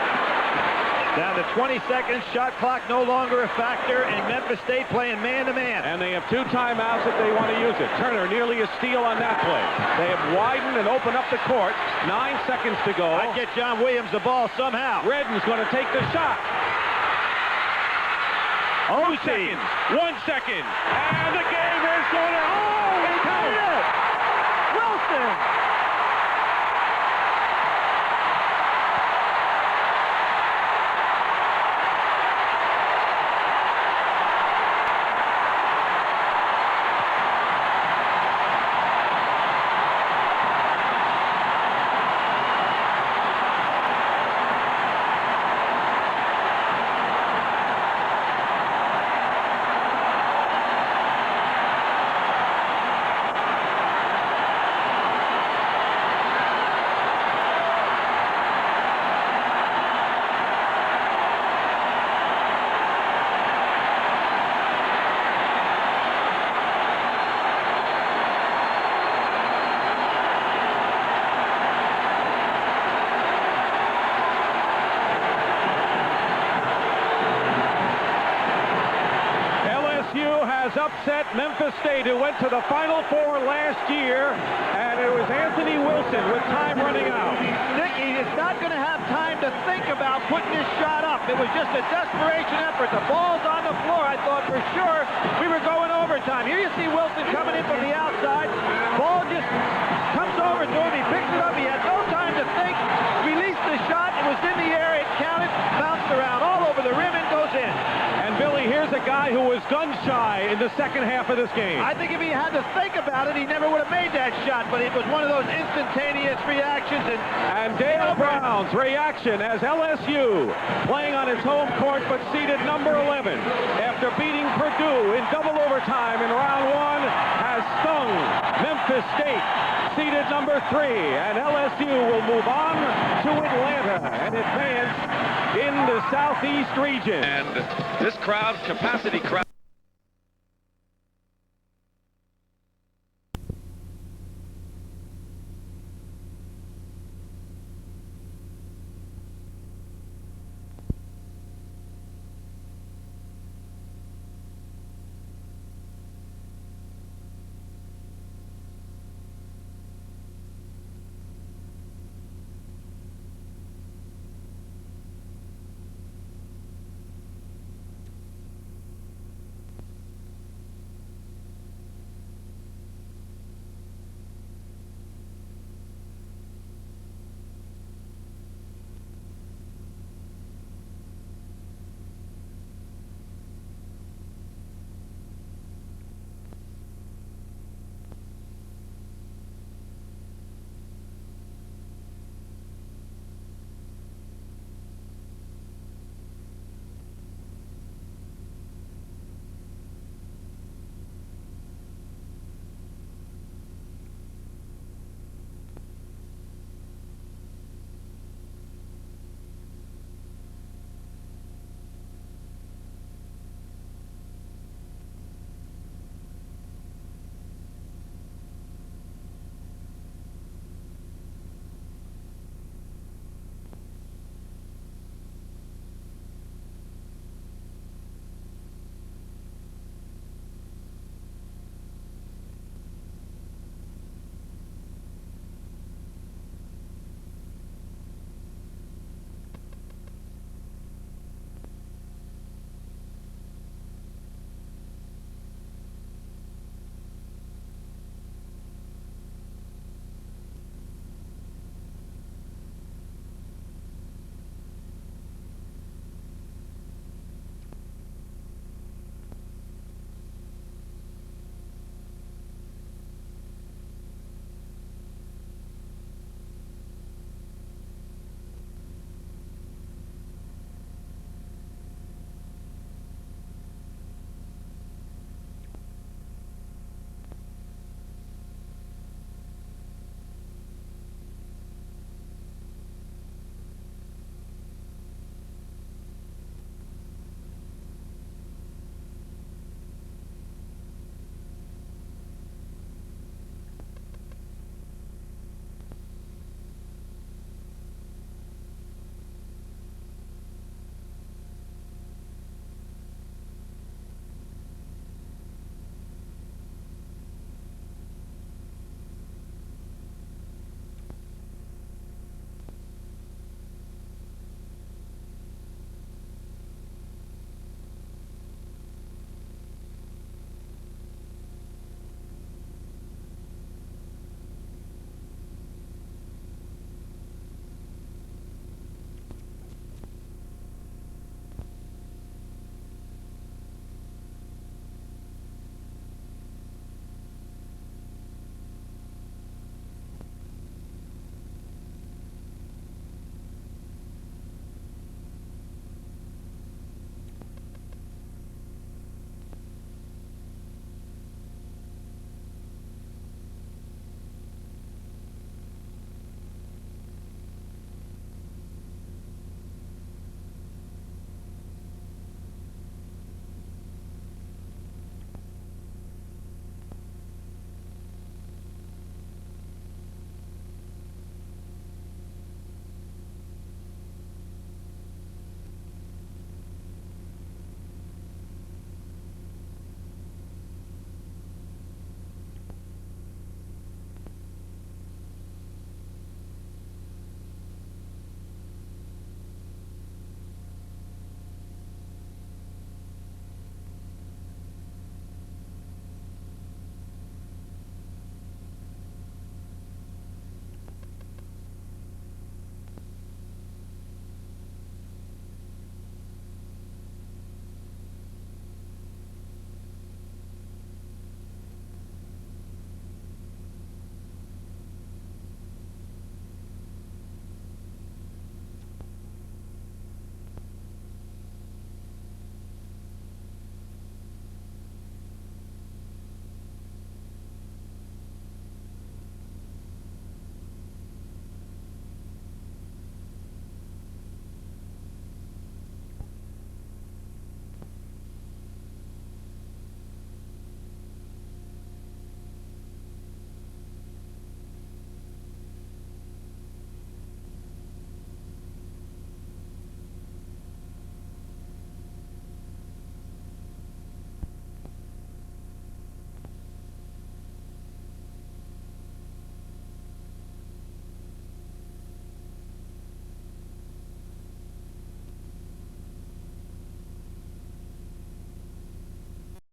Speaker 2: Down to 20 seconds. Shot clock no longer a factor, and Memphis State playing man-to-man.
Speaker 1: And they have 2 timeouts if they want to use it. Turner nearly a steal on that play. They have widened and opened up the court. 9 seconds to go.
Speaker 2: I'd get John Williams the ball somehow.
Speaker 1: Redden's going to take the shot. 2 seconds. 1 second. And the game is going to... Oh, he tied it!
Speaker 2: Wilson!
Speaker 1: Upset Memphis State, who went to the Final Four last year, and it was Anthony Wilson with time running out.
Speaker 2: Nicky is not going to have time to think about putting this shot up. It was just a desperation effort. The ball's on the floor. I thought for sure we were going overtime. Here you see Wilson coming in from the outside. Ball just comes over to him. He picks it up. He had no time to think. Released the shot. It was in the air. It counted. Bounced around all over the rim and goes in.
Speaker 1: And Billy, here's a guy who was gun shy in the second half of this game.
Speaker 2: I think if he had to think about it, he never would have made that shot, but it was one of those instantaneous reactions.
Speaker 1: And Dale Brown's reaction as LSU, playing on its home court but seeded number 11, after beating Purdue in double overtime in round 1, has stung Memphis State, seeded number 3, and LSU will move on to Atlanta and advance in the Southeast region.
Speaker 4: And this crowd, capacity crowd.